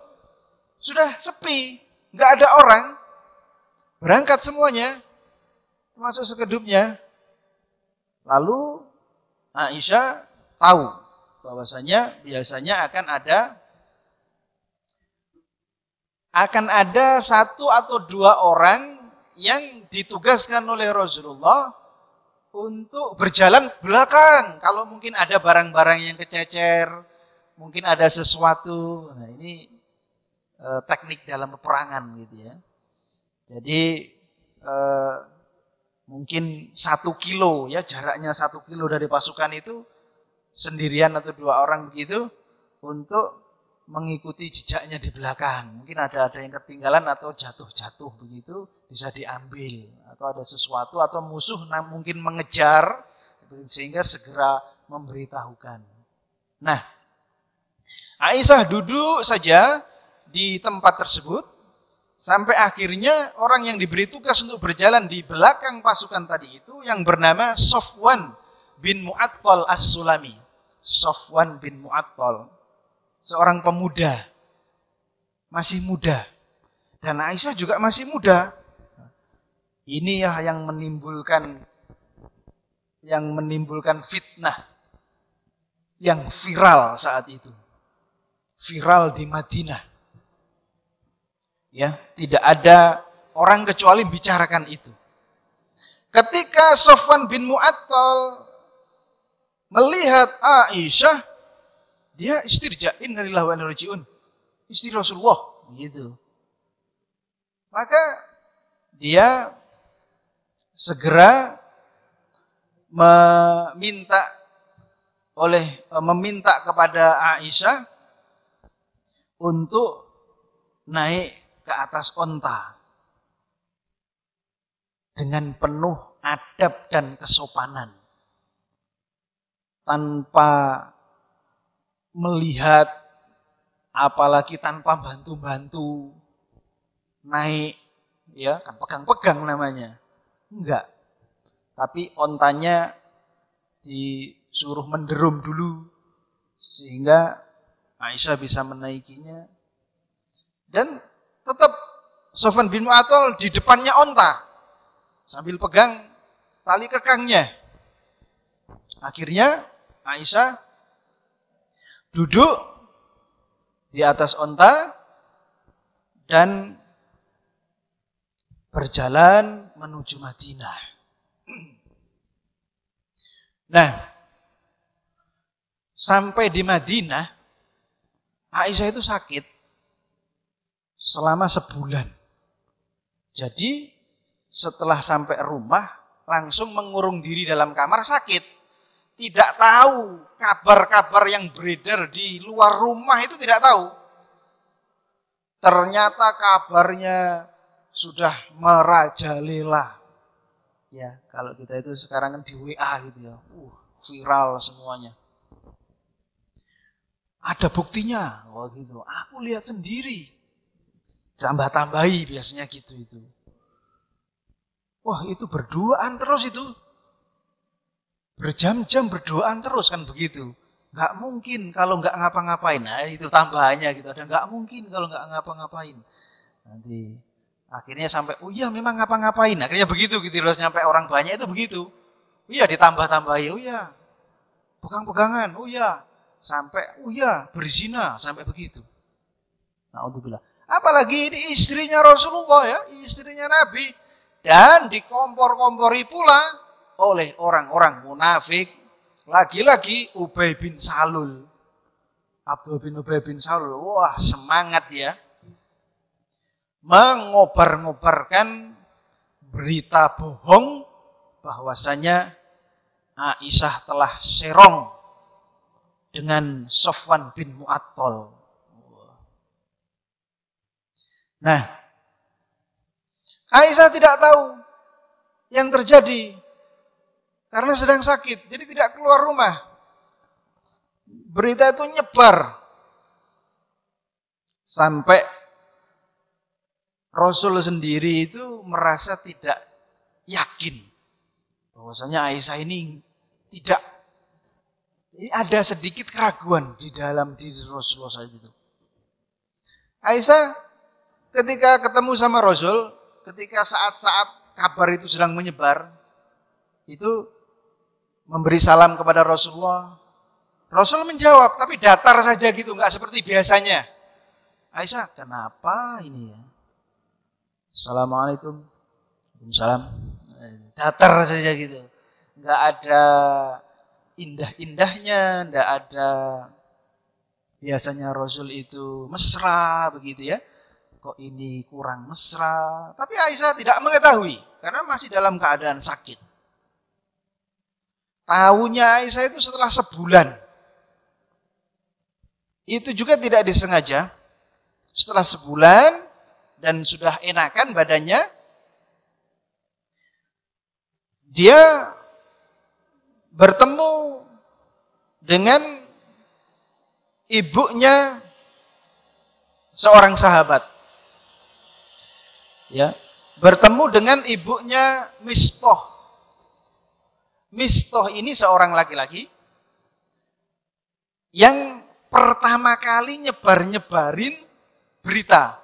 Speaker 1: sudah sepi, nggak ada orang, berangkat semuanya, masuk sekedupnya. Lalu Aisyah tahu bahwasanya biasanya akan ada 1 atau 2 orang yang ditugaskan oleh Rasulullah untuk berjalan belakang. Kalau mungkin ada barang-barang yang kececer, mungkin ada sesuatu. Nah, ini teknik dalam peperangan gitu ya. Jadi mungkin 1 kilo ya, jaraknya 1 kilo dari pasukan itu sendirian atau 2 orang begitu untuk mengikuti jejaknya di belakang. Mungkin ada yang ketinggalan atau jatuh begitu, bisa diambil. Atau ada sesuatu atau musuh mungkin mengejar, sehingga segera memberitahukan. Nah, Aisyah duduk saja di tempat tersebut, sampai akhirnya orang yang diberi tugas untuk berjalan di belakang pasukan tadi itu, yang bernama Safwan bin Mu'attal As-Sulami. Safwan bin Mu'attal. Seorang pemuda, masih muda, dan Aisyah juga masih muda. Ini ya yang menimbulkan fitnah yang viral saat itu, viral di Madinah. Ya, tidak ada orang kecuali bicarakan itu. Ketika Safwan bin Mu'attal melihat Aisyah, dia istirja, innalillahi wa inna ilaihi raji'un, istri Rasulullah gitu. Maka dia segera meminta kepada Aisyah untuk naik ke atas onta dengan penuh adab dan kesopanan, tanpa melihat, apalagi tanpa bantu-bantu naik, ya kan pegang-pegang namanya, enggak. Tapi ontanya disuruh menderum dulu sehingga Aisyah bisa menaikinya, dan tetap Safwan bin Mu'attal di depannya onta sambil pegang tali kekangnya. Akhirnya Aisyah duduk di atas onta dan berjalan menuju Madinah. Nah, sampai di Madinah,
Speaker 2: Aisyah itu sakit selama sebulan. Jadi setelah sampai rumah langsung mengurung diri dalam kamar sakit. Tidak tahu kabar-kabar yang beredar di luar rumah itu tidak tahu. Ternyata kabarnya sudah merajalela. Ya, kalau kita itu sekarang kan di WA gitu ya. Viral semuanya. Ada buktinya. Oh gitu. Aku lihat sendiri. Tambah-tambahi biasanya gitu itu. Wah, itu berduaan terus itu. Berjam-jam berduaan terus kan begitu. Nggak mungkin kalau nggak ngapa-ngapain. Nah, itu tambahannya gitu. Ada nggak mungkin kalau nggak ngapa-ngapain. Nanti akhirnya sampai, oh iya memang ngapa-ngapain. Akhirnya begitu gitu. Terus nyampe orang banyak itu begitu. Oh iya ditambah-tambahi. Oh iya. Pegang-pegangan. Oh iya. Sampai, oh iya berzina. Sampai begitu. Na'udzubillah. Apalagi ini istrinya Rasulullah ya. Istrinya Nabi. Dan dikompor-kompori pula oleh orang-orang munafik. Lagi-lagi Ubay bin Salul. Abdul bin Ubay bin Salul. Wah semangat ya. Mengobar-ngobarkan berita bohong bahwasanya Aisyah telah serong dengan Sofwan bin Mu'attal. Nah, Aisyah tidak tahu yang terjadi karena sedang sakit, jadi tidak keluar rumah. Berita itu nyebar sampai Rasul sendiri itu merasa tidak yakin bahwasanya Aisyah ini tidak, ini ada sedikit keraguan di dalam diri Rasulullah saat itu. Aisyah ketika ketemu sama Rasul, ketika saat-saat kabar itu sedang menyebar, itu memberi salam kepada Rasulullah. Rasul menjawab, tapi datar saja gitu, nggak seperti biasanya. Aisyah, kenapa ini ya? Assalamualaikum. Waalaikumsalam. Datar saja gitu. Nggak ada indah-indahnya, nggak ada biasanya Rasul itu mesra begitu ya. Kok ini kurang mesra. Tapi Aisyah tidak mengetahui karena masih dalam keadaan sakit. Tahunya Aisyah itu setelah sebulan. Itu juga tidak disengaja. Setelah sebulan dan sudah enakan badannya, dia bertemu dengan ibunya seorang sahabat. Ya, bertemu dengan ibunya Mistah. Mistah ini seorang laki-laki yang pertama kali nyebar-nyebarin berita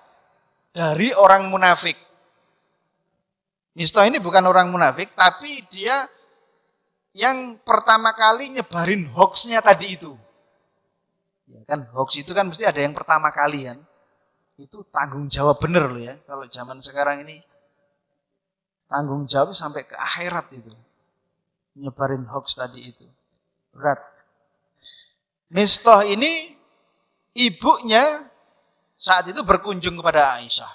Speaker 2: dari orang munafik. Mistah ini bukan orang munafik, tapi dia yang pertama kali nyebarin hoaxnya tadi itu. Ya kan, hoax itu kan mesti ada yang pertama kali kan. Itu tanggung jawab bener loh ya. Kalau zaman sekarang ini tanggung jawab sampai ke akhirat itu. Nyebarin hoax tadi itu. Berat. Mistah ini ibunya saat itu berkunjung kepada Aisyah.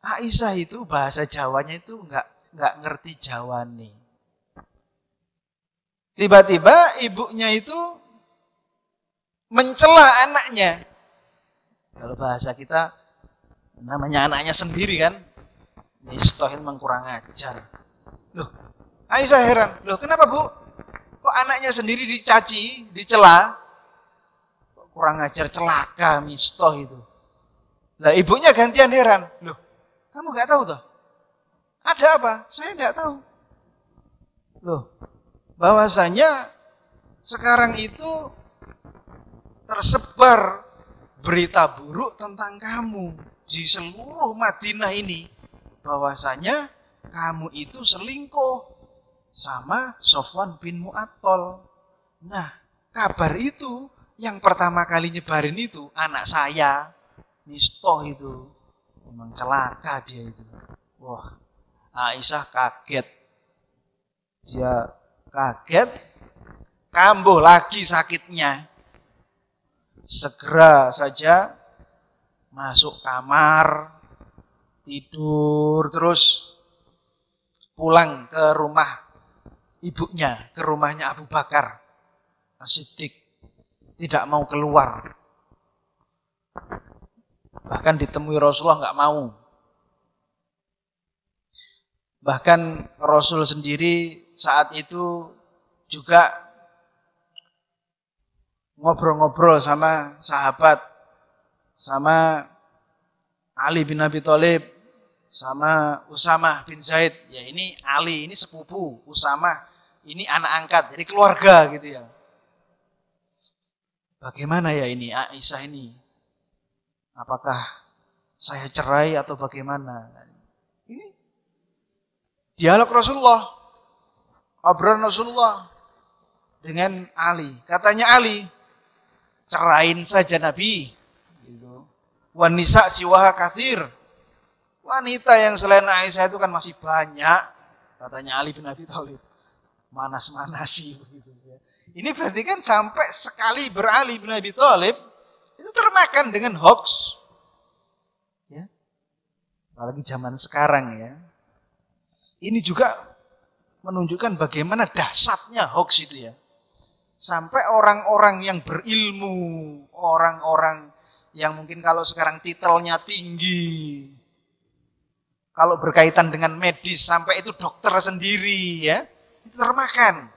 Speaker 2: Aisyah itu bahasa Jawanya itu enggak ngerti Jawane. Tiba-tiba ibunya itu mencela anaknya. Kalau bahasa kita namanya anaknya sendiri kan. Mistah memang kurang ajar. Loh, Aisyah heran. Loh, kenapa Bu? Kok anaknya sendiri dicaci, dicela? Kok kurang ajar, celaka Mistah itu. Lah ibunya gantian heran. Loh, kamu gak tahu toh? Ada apa? Saya gak tahu. Loh, bahwasanya sekarang itu tersebar berita buruk tentang kamu di seluruh Madinah ini. Bahwasanya kamu itu selingkuh sama Sofwan bin Mu'attal. Nah, kabar itu yang pertama kali nyebarin itu anak saya. Mistah itu memang celaka dia itu. Wah, Aisyah kaget. Dia kaget, kambuh lagi sakitnya.
Speaker 1: segera saja masuk kamar, tidur, terus pulang ke rumah ibunya, ke rumahnya Abu Bakar As-Siddiq. Tidak mau keluar. Bahkan ditemui Rasulullah nggak mau. Bahkan Rasul sendiri saat itu juga ngobrol-ngobrol sama sahabat, sama Ali bin Abi Thalib, sama Usamah bin Zaid. Ya ini Ali, ini sepupu, Usamah, ini anak angkat, jadi keluarga gitu ya. Bagaimana ya ini Aisyah ini? Apakah saya cerai atau bagaimana? Ini dialog Rasulullah, obrolan Rasulullah dengan Ali. Katanya Ali, cerain saja Nabi. Wanisa siwaha kathir. Wanita yang selain Aisyah itu kan masih banyak. Katanya Ali bin Abi Thalib. Manas-manasi begitu ya. Ini berarti kan sampai sekali berali bin Abi Thalib itu termakan dengan hoax. Ya. Apalagi zaman sekarang ya. Ini juga menunjukkan bagaimana dahsyatnya hoax itu ya. Sampai orang-orang yang berilmu, orang-orang yang mungkin kalau sekarang titelnya tinggi, kalau berkaitan dengan medis sampai itu dokter sendiri ya, itu termakan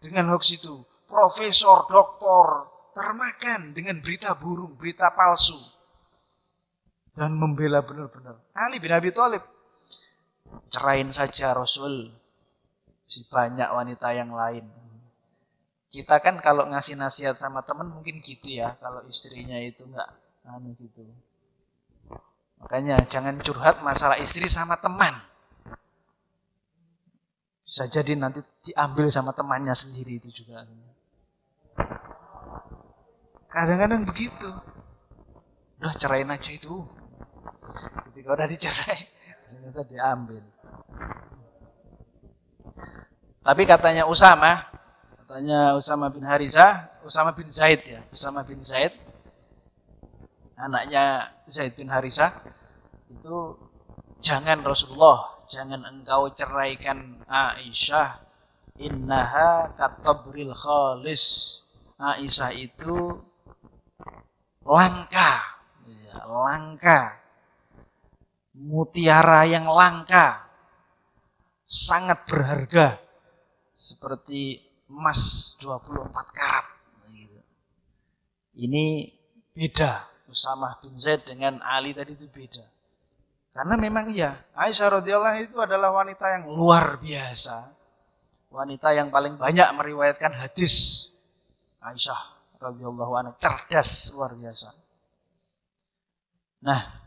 Speaker 1: dengan hoax itu. Profesor, doktor termakan dengan berita burung, berita palsu. Dan membela benar-benar. Ali bin Abi Thalib, cerain saja Rasul. Si banyak wanita yang lain. Kita kan kalau ngasih nasihat sama teman mungkin gitu ya. Kalau istrinya itu enggak gitu. Makanya jangan curhat masalah istri sama teman. Bisa jadi nanti diambil sama temannya sendiri itu juga. Kadang-kadang begitu. Udah cerain aja itu. Ketika udah dicerai, ternyata diambil. Tapi katanya Usamah bin Harisah, Usamah bin Zaid ya. Usamah bin Zaid, anaknya Zaid bin Harisah, itu jangan Rasulullah, jangan engkau ceraikan Aisyah. Innaha katabril khalis. Aisyah itu langka. Ya, langka. Mutiara yang langka. Sangat berharga. Seperti emas 24 karat. Ini beda. Usamah bin Zaid dengan Ali tadi itu beda. Karena memang iya, Aisyah radhiyallahu itu adalah wanita yang luar biasa. Wanita yang paling banyak meriwayatkan hadis. Aisyah radhiyallahu anha cerdas luar biasa. Nah,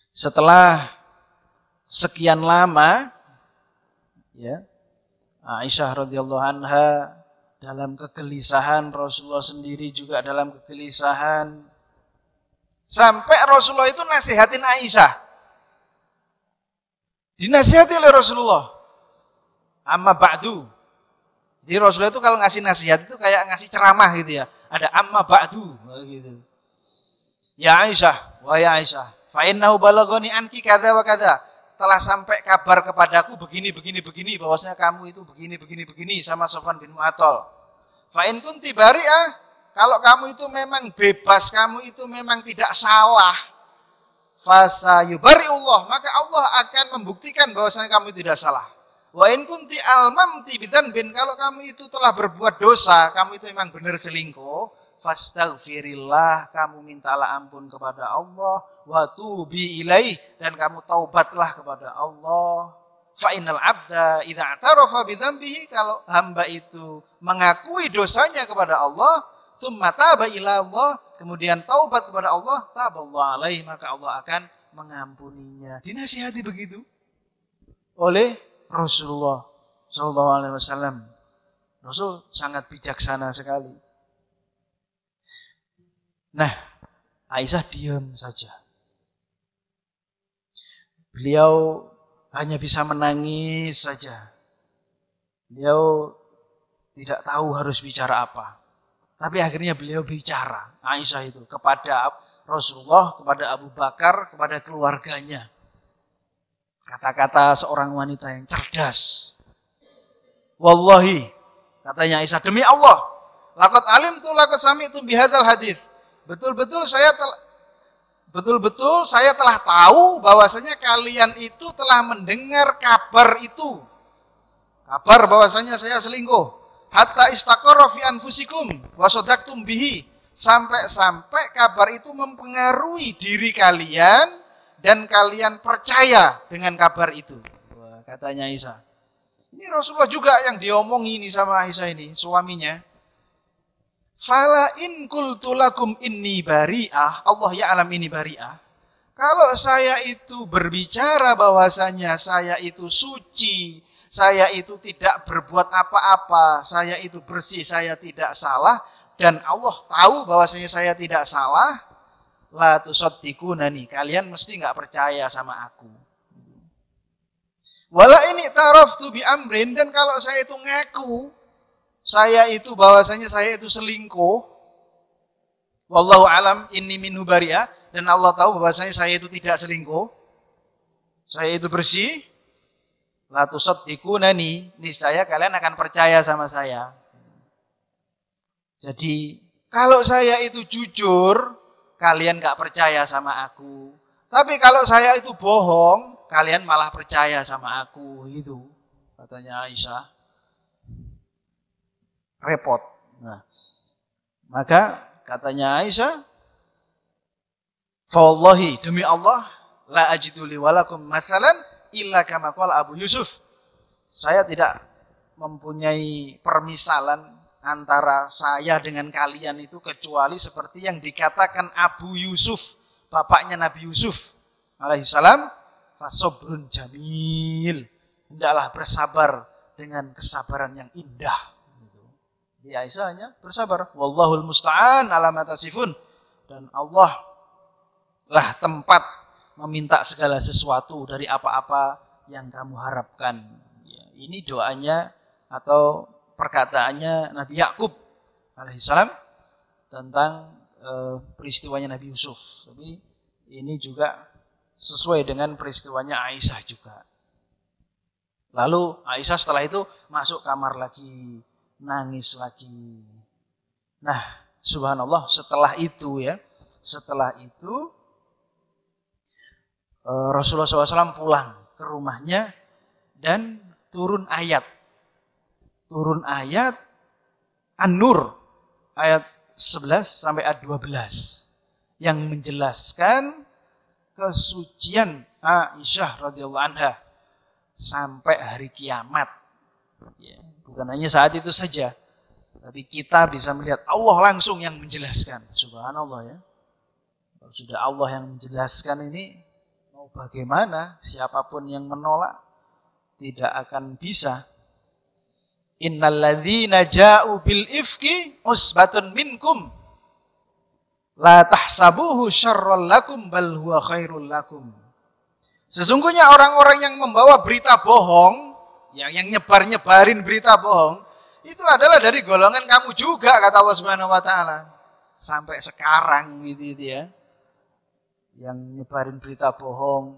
Speaker 1: setelah sekian lama ya, Aisyah radhiyallahu anha dalam kegelisahan, Rasulullah sendiri juga dalam kegelisahan. Sampai Rasulullah itu nasihatin Aisyah. Dinasihati oleh Rasulullah. Amma ba'du. Jadi Rasulullah itu kalau ngasih nasihat itu kayak ngasih ceramah gitu ya. Ada amma ba'du gitu. Ya Aisyah, wahai Aisyah, fa innahu balagoni anki kadza wa kadza. Telah sampai kabar kepadaku begini bahwasanya kamu itu begini sama Sofwan bin Mu'attal. Fa in kunti bari'ah, kalau kamu itu memang bebas, kamu itu memang tidak salah, fasayubari'ullah, maka Allah akan membuktikan bahwasanya kamu tidak salah. Wa in kunti almamti bidzanbin, kalau kamu itu telah berbuat dosa, kamu itu memang benar selingkuh, fastaghfirillah, kamu mintalah ampun kepada Allah, wa tubi ilaih, dan kamu taubatlah kepada Allah. Fa innal abda idza i'tarafa bidzambihi, kalau hamba itu mengakui dosanya kepada Allah, tsumma taba ila Allah, kemudian taubat kepada Allah, taballahu alaihi, maka Allah akan mengampuninya. Dinasihati begitu oleh Rasulullah sallallahu alaihi wasallam. Rasul sangat bijaksana sekali. Nah, Aisyah diam saja. Beliau hanya bisa menangis saja. Beliau tidak tahu harus bicara apa. Tapi akhirnya beliau bicara, Aisyah itu, kepada Rasulullah, kepada Abu Bakar, kepada keluarganya. Kata-kata seorang wanita yang cerdas. Wallahi, katanya Aisyah, demi Allah, laqad alimtu laqad sami'tu bihadzal hadits. Betul-betul saya telah tahu bahwasanya kalian itu telah mendengar kabar itu. Kabar bahwasanya saya selingkuh. Hatta istaqarra fi anfusikum wa sadaqtum bihi. Sampai-sampai kabar itu mempengaruhi diri kalian dan kalian percaya dengan kabar itu. Wah, katanya Aisyah. Ini Rasulullah juga yang diomongi ini sama Aisyah ini, suaminya. Fala in qultu lakum inni bari'ah, Allah ya'lam inni bari'ah. Kalau saya itu berbicara bahwasanya saya itu suci, saya itu tidak berbuat apa-apa, saya itu bersih, saya tidak salah, dan Allah tahu bahwasanya saya tidak salah, la tusaddiqunani, kalian mesti nggak percaya sama aku. Wala ini taraftu bi amrin, dan kalau saya itu ngaku, saya itu bahwasanya saya itu selingkuh, wallahu alam inni minhu bari'ah, dan Allah tahu bahwasanya saya itu tidak selingkuh, saya itu bersih, la tusaddiqunani, niscaya kalian akan percaya sama saya. Jadi kalau saya itu jujur, kalian gak percaya sama aku. Tapi kalau saya itu bohong, kalian malah percaya sama aku. Gitu katanya Aisyah. Repot. Nah, maka katanya Aisyah, fa wallahi, demi Allah, la ajidu li walakum mathalan illa kama qala Abu Yusuf. Saya tidak mempunyai permisalan antara saya dengan kalian itu kecuali seperti yang dikatakan Abu Yusuf, bapaknya Nabi Yusuf alaihissalam, fasobrun jamil, hendaklah bersabar dengan kesabaran yang indah. Di Aisyah hanya bersabar. Wallahul musta'an ala ma tasifun, dan Allah lah tempat meminta segala sesuatu dari apa-apa yang kamu harapkan. Ya, ini doanya atau perkataannya Nabi Yakub alaihissalam tentang peristiwanya Nabi Yusuf. Tapi ini juga sesuai dengan peristiwanya Aisyah juga. Lalu Aisyah setelah itu masuk kamar lagi, nangis lagi. Nah, subhanallah, setelah itu Rasulullah SAW pulang ke rumahnya dan turun ayat An-Nur ayat 11 sampai ayat 12 yang menjelaskan kesucian Aisyah radhiyallahu anha sampai hari kiamat. Ya, bukan hanya saat itu saja, tapi kita bisa melihat Allah langsung yang menjelaskan. Subhanallah ya. Kalau sudah Allah yang menjelaskan ini, mau bagaimana siapapun yang menolak tidak akan bisa. Innalladzina ja'u bil ifki usbatun minkum la tahsabuhu syarral lakum bal huwa khairul lakum. Sesungguhnya orang-orang yang membawa berita bohong, yang nyebarin berita bohong, itu adalah dari golongan kamu juga, kata Allah Subhanahu wa taala. Sampai sekarang gitu ya. Yang nyebarin berita bohong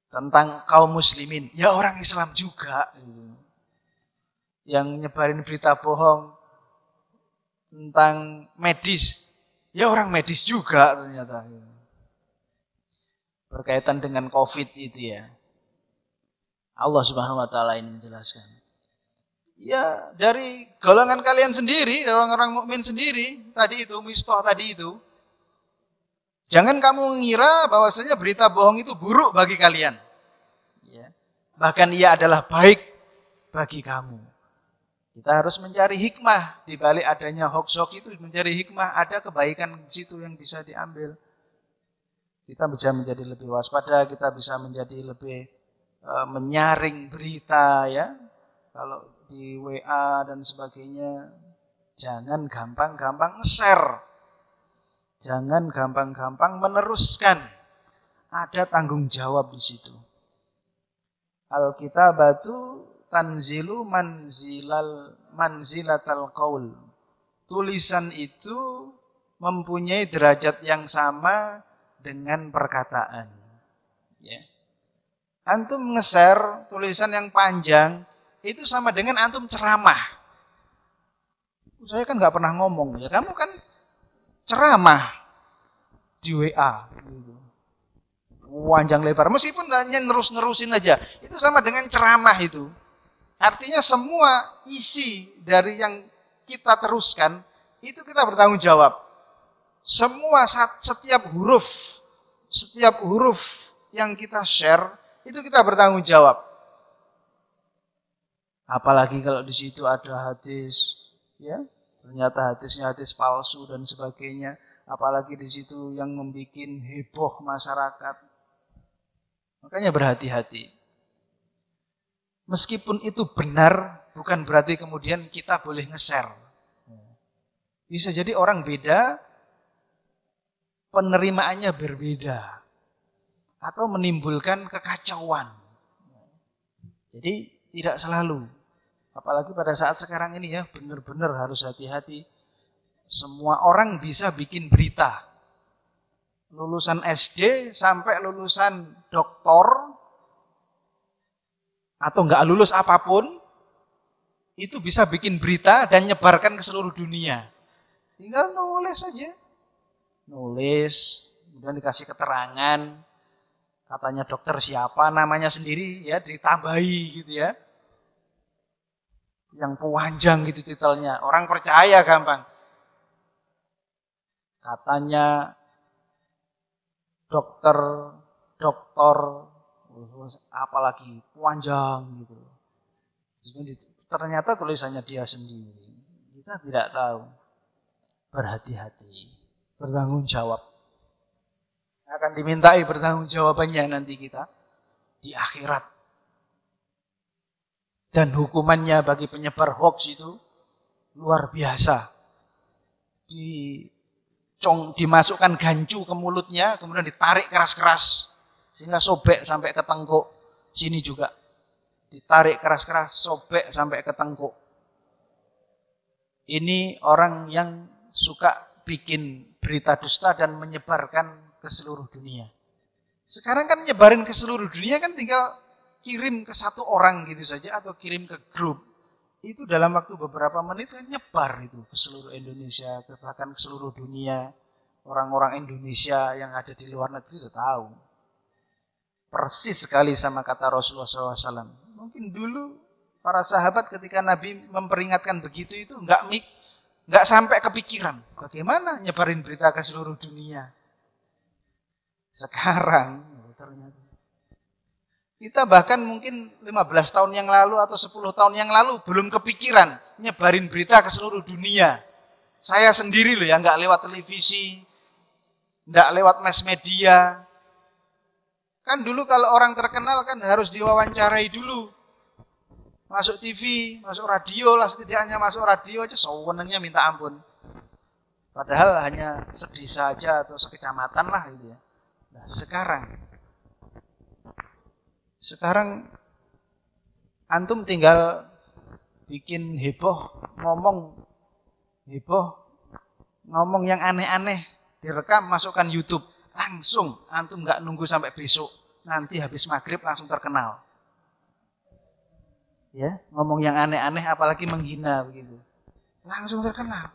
Speaker 1: tentang kaum muslimin, ya orang Islam juga. Yang nyebarin berita bohong tentang medis, ya orang medis juga ternyata. Berkaitan dengan COVID itu ya. Allah Subhanahu wa taala ini menjelaskan. Ya, dari golongan kalian sendiri, dari orang-orang mukmin sendiri, tadi itu, Mistah tadi itu. Jangan kamu mengira bahwasanya berita bohong itu buruk bagi kalian. Ya. Bahkan ia adalah baik bagi kamu. Kita harus mencari hikmah di balik adanya hoax-hoax itu, mencari hikmah, ada kebaikan di situ yang bisa diambil. Kita bisa menjadi lebih waspada, kita bisa menjadi lebih menyaring berita ya. Kalau di WA dan sebagainya, jangan gampang-gampang nge-share. Jangan gampang-gampang meneruskan. Ada tanggung jawab di situ. Al-kitabatu tanzilu manzilatal qaul.
Speaker 2: tulisan itu mempunyai derajat yang sama dengan perkataan. Ya. Antum nge-share tulisan yang panjang, itu sama dengan antum ceramah. Saya kan nggak pernah ngomong, ya kamu kan ceramah di WA. Panjang lebar, meskipun hanya nerus-nerusin aja, itu sama dengan ceramah itu. Artinya semua isi dari yang kita teruskan, itu kita bertanggung jawab. Setiap huruf yang kita share, itu kita bertanggung jawab. Apalagi kalau di situ ada hadis, ya, ternyata hadisnya hadis palsu dan sebagainya. Apalagi di situ yang membuat heboh masyarakat. Makanya berhati-hati. Meskipun itu benar, bukan berarti kemudian kita boleh nge-share. Bisa jadi orang beda, penerimaannya berbeda. Atau menimbulkan kekacauan. Jadi tidak selalu. Apalagi pada saat sekarang ini ya, benar-benar harus hati-hati. Semua orang bisa bikin berita. Lulusan SD sampai lulusan doktor, atau enggak lulus apapun, itu bisa bikin berita dan nyebarkan ke seluruh dunia. Tinggal nulis saja. Nulis, kemudian dikasih keterangan, katanya dokter siapa, namanya sendiri, ya ditambahi gitu ya. Yang panjang gitu titelnya, orang percaya gampang. Katanya dokter, apalagi panjang gitu. Ternyata tulisannya dia sendiri. Kita tidak tahu. Berhati-hati, bertanggung jawab. Akan dimintai bertanggung jawabannya nanti kita di akhirat. Dan hukumannya bagi penyebar hoax itu luar biasa. Dimasukkan gancu ke mulutnya, kemudian ditarik keras-keras sehingga sobek sampai ke tengkuk. Sini juga ditarik keras-keras, sobek sampai ke tengkuk. Ini orang yang suka bikin berita dusta dan menyebarkan ke seluruh dunia. Sekarang kan nyebarin ke seluruh dunia kan tinggal kirim ke satu orang gitu saja atau kirim ke grup. Itu dalam waktu beberapa menit kan nyebar itu ke seluruh Indonesia, bahkan ke seluruh dunia. Orang-orang Indonesia yang ada di luar negeri itu tahu. Persis sekali sama kata Rasulullah SAW. Mungkin dulu para sahabat ketika Nabi memperingatkan begitu itu nggak sampai kepikiran. Bagaimana nyebarin berita ke seluruh dunia. Sekarang ternyata. Kita bahkan mungkin 15 tahun yang lalu atau 10 tahun yang lalu belum kepikiran nyebarin berita ke seluruh dunia. Saya sendiri loh ya, nggak lewat televisi, nggak lewat mass media. Kan dulu kalau orang terkenal kan harus diwawancarai dulu. Masuk TV, masuk radio lah, setidaknya masuk radio aja sewenangnya minta ampun. Padahal hanya sedesa aja atau sekecamatan lah gitu ya. Nah, sekarang antum tinggal bikin heboh, ngomong yang aneh-aneh, direkam, masukkan YouTube. Langsung, antum nggak nunggu sampai besok. Nanti habis maghrib langsung terkenal. Ya, ngomong yang aneh-aneh apalagi menghina begitu. Langsung terkenal.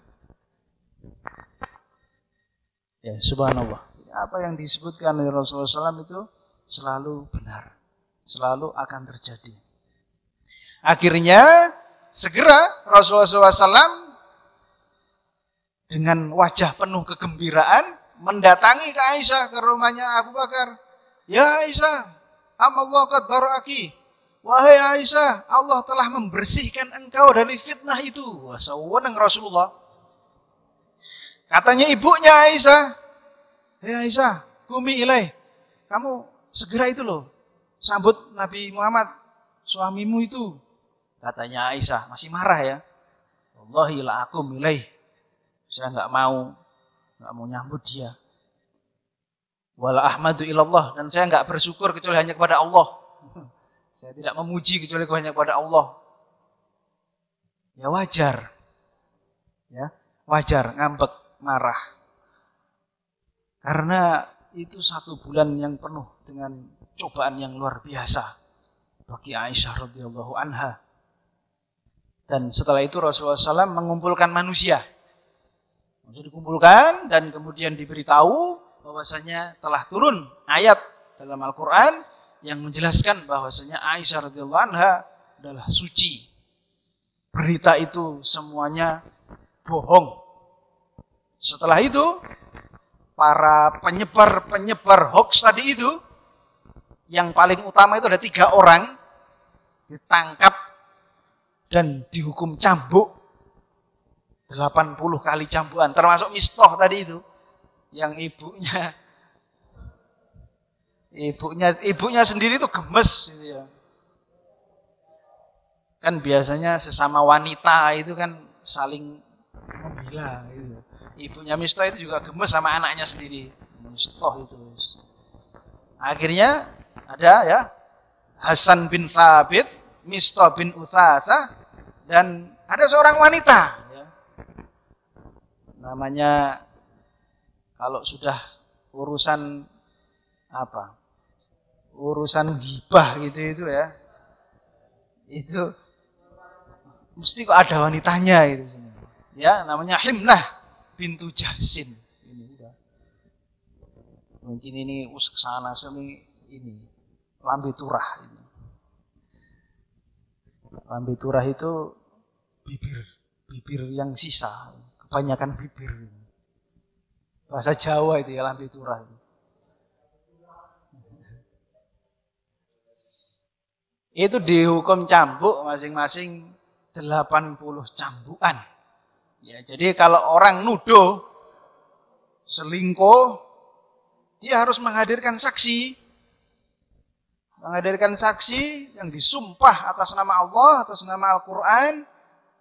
Speaker 2: Ya, subhanallah. Apa yang disebutkan oleh Rasulullah SAW itu selalu benar. Selalu akan terjadi. Akhirnya, segera Rasulullah SAW dengan wajah penuh kegembiraan mendatangi ke Aisyah, ke rumahnya Abu Bakar. Ya Aisyah, amallahu qad bara'aki. Wahai Aisyah, Allah telah membersihkan engkau dari fitnah itu. Wah, sewenang Rasulullah. Katanya ibunya Aisyah, "Hei Aisyah, kumi ilaih. Kamu segera itu loh, sambut Nabi Muhammad, suamimu itu." Katanya Aisyah, masih marah ya. Wallahi la akum ilaih. Saya nggak mau nyambut dia. Wala ahmadu ilallah, dan saya nggak bersyukur kecuali hanya kepada Allah. Saya tidak memuji kecuali hanya kepada Allah. Ya wajar. Ya,
Speaker 1: wajar, ngambek, marah. Karena itu 1 bulan yang penuh dengan cobaan yang luar biasa bagi Aisyah radhiyallahu anha. Dan setelah itu Rasulullah SAW mengumpulkan manusia. Dikumpulkan dan kemudian diberitahu bahwasanya telah turun ayat dalam Al-Quran yang menjelaskan bahwasanya Aisyah radhiyallahu anha adalah suci. Berita itu semuanya bohong. Setelah itu para penyebar hoax tadi itu, yang paling utama itu ada 3 orang ditangkap dan dihukum cambuk 80 kali cambukan, termasuk Mistah tadi itu, yang ibunya sendiri itu gemes gitu ya. Kan biasanya sesama wanita itu kan saling membela gitu. Ibunya Mistah itu juga gemes sama anaknya sendiri. Mistah itu. Akhirnya ada ya Hasan bin Thabit, Mistah bin Utsatsah, dan ada seorang wanita ya. Namanya kalau sudah urusan apa? Urusan ghibah gitu ya. Itu mesti kok ada wanitanya itu. Ya, namanya Himnah bintu Jahsin. Mungkin ini kesana semi ini lambe turah ini. Lambe turah itu bibir yang sisa, kebanyakan bibir. Bahasa Jawa itu ya lambe turah. Itu dihukum cambuk masing-masing 80 cambukan. Ya, jadi kalau orang nuduh selingkuh, dia harus menghadirkan saksi. Menghadirkan saksi yang disumpah atas nama Allah, atas nama Al-Quran,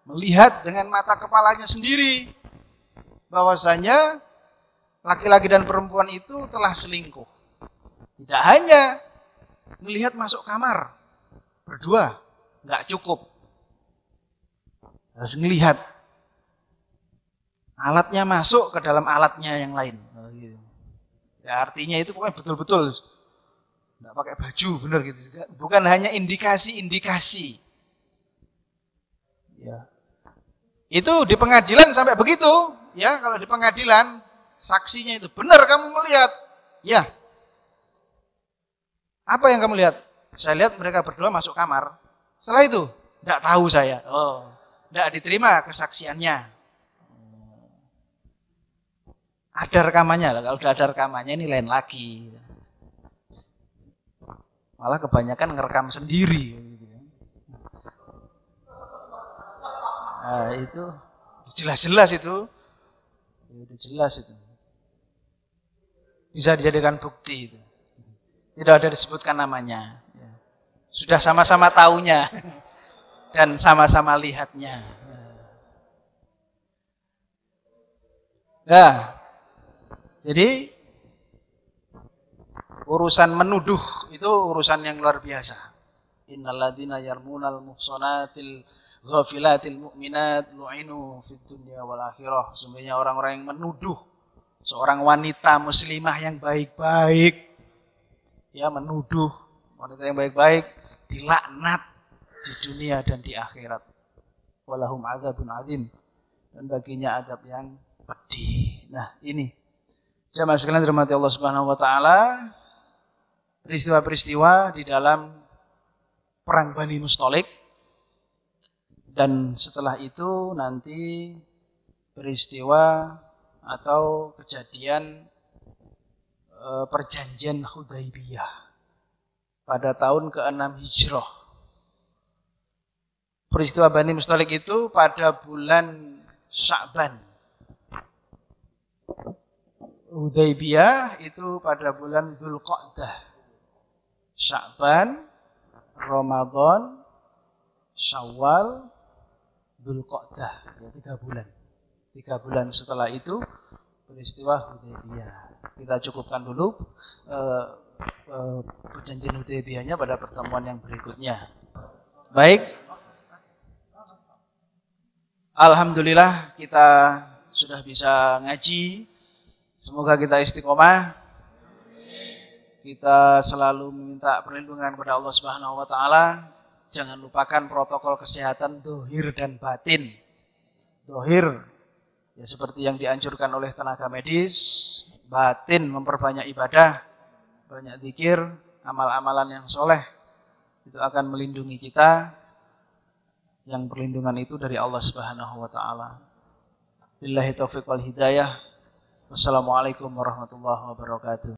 Speaker 1: melihat dengan mata kepalanya sendiri bahwasanya laki-laki dan perempuan itu telah selingkuh. Tidak hanya melihat masuk kamar berdua, nggak cukup. Harus melihat alatnya masuk ke dalam alatnya yang lain. Ya, artinya itu pokoknya betul-betul. Nggak pakai baju, benar gitu. Bukan hanya indikasi-indikasi. Ya. Itu di pengadilan sampai begitu. Ya, kalau di pengadilan saksinya itu benar kamu melihat. Ya. Apa yang kamu lihat? Saya lihat mereka berdua masuk kamar. Setelah itu, enggak tahu saya. Oh, enggak diterima kesaksiannya. Ada rekamannya lah. Kalau udah ada rekamannya ini lain lagi. Malah kebanyakan ngerekam sendiri. Nah, itu jelas-jelas itu. Itu jelas itu. Bisa dijadikan bukti itu. Tidak ada disebutkan namanya. Sudah sama-sama taunya. Dan sama-sama lihatnya. Nah, jadi urusan menuduh itu urusan yang luar biasa. Innalladzina yarmunal muhsanatil ghafilatil mu'minat lu'inu fid dunya wal akhirah. Sesungguhnya orang-orang yang menuduh seorang wanita muslimah yang baik-baik, ya menuduh wanita yang baik-baik dilaknat di dunia dan di akhirat. Walahum adzabun adzim, dan baginya adab yang pedih. Nah, ini jamaah sekalian dirahmati Allah Subhanahu wa taala, peristiwa-peristiwa di dalam perang Bani Mustalik, dan setelah itu nanti peristiwa atau kejadian perjanjian Hudaibiyah pada tahun ke-6 Hijrah. Peristiwa Bani Mustalik itu pada bulan Sya'ban. Hudaibiyah itu pada bulan Dzulqa'dah. Sya'ban, Ramadan, Syawal, Dzulqa'dah. Ya, 3 bulan. 3 bulan setelah itu peristiwa Hudaibiyah. Kita cukupkan dulu perjanjian Hudaibiyahnya pada pertemuan yang berikutnya. Baik. Alhamdulillah kita sudah bisa ngaji. Semoga kita istiqomah. Kita selalu meminta perlindungan kepada Allah Subhanahu wa taala. Jangan lupakan protokol kesehatan zahir dan batin. Zahir ya seperti yang dianjurkan oleh tenaga medis, batin memperbanyak ibadah, banyak zikir, amal-amalan yang soleh. Itu akan melindungi kita. Yang perlindungan itu dari Allah Subhanahu wa taala. Billahi taufiq wal hidayah. Wassalamualaikum warahmatullahi wabarakatuh.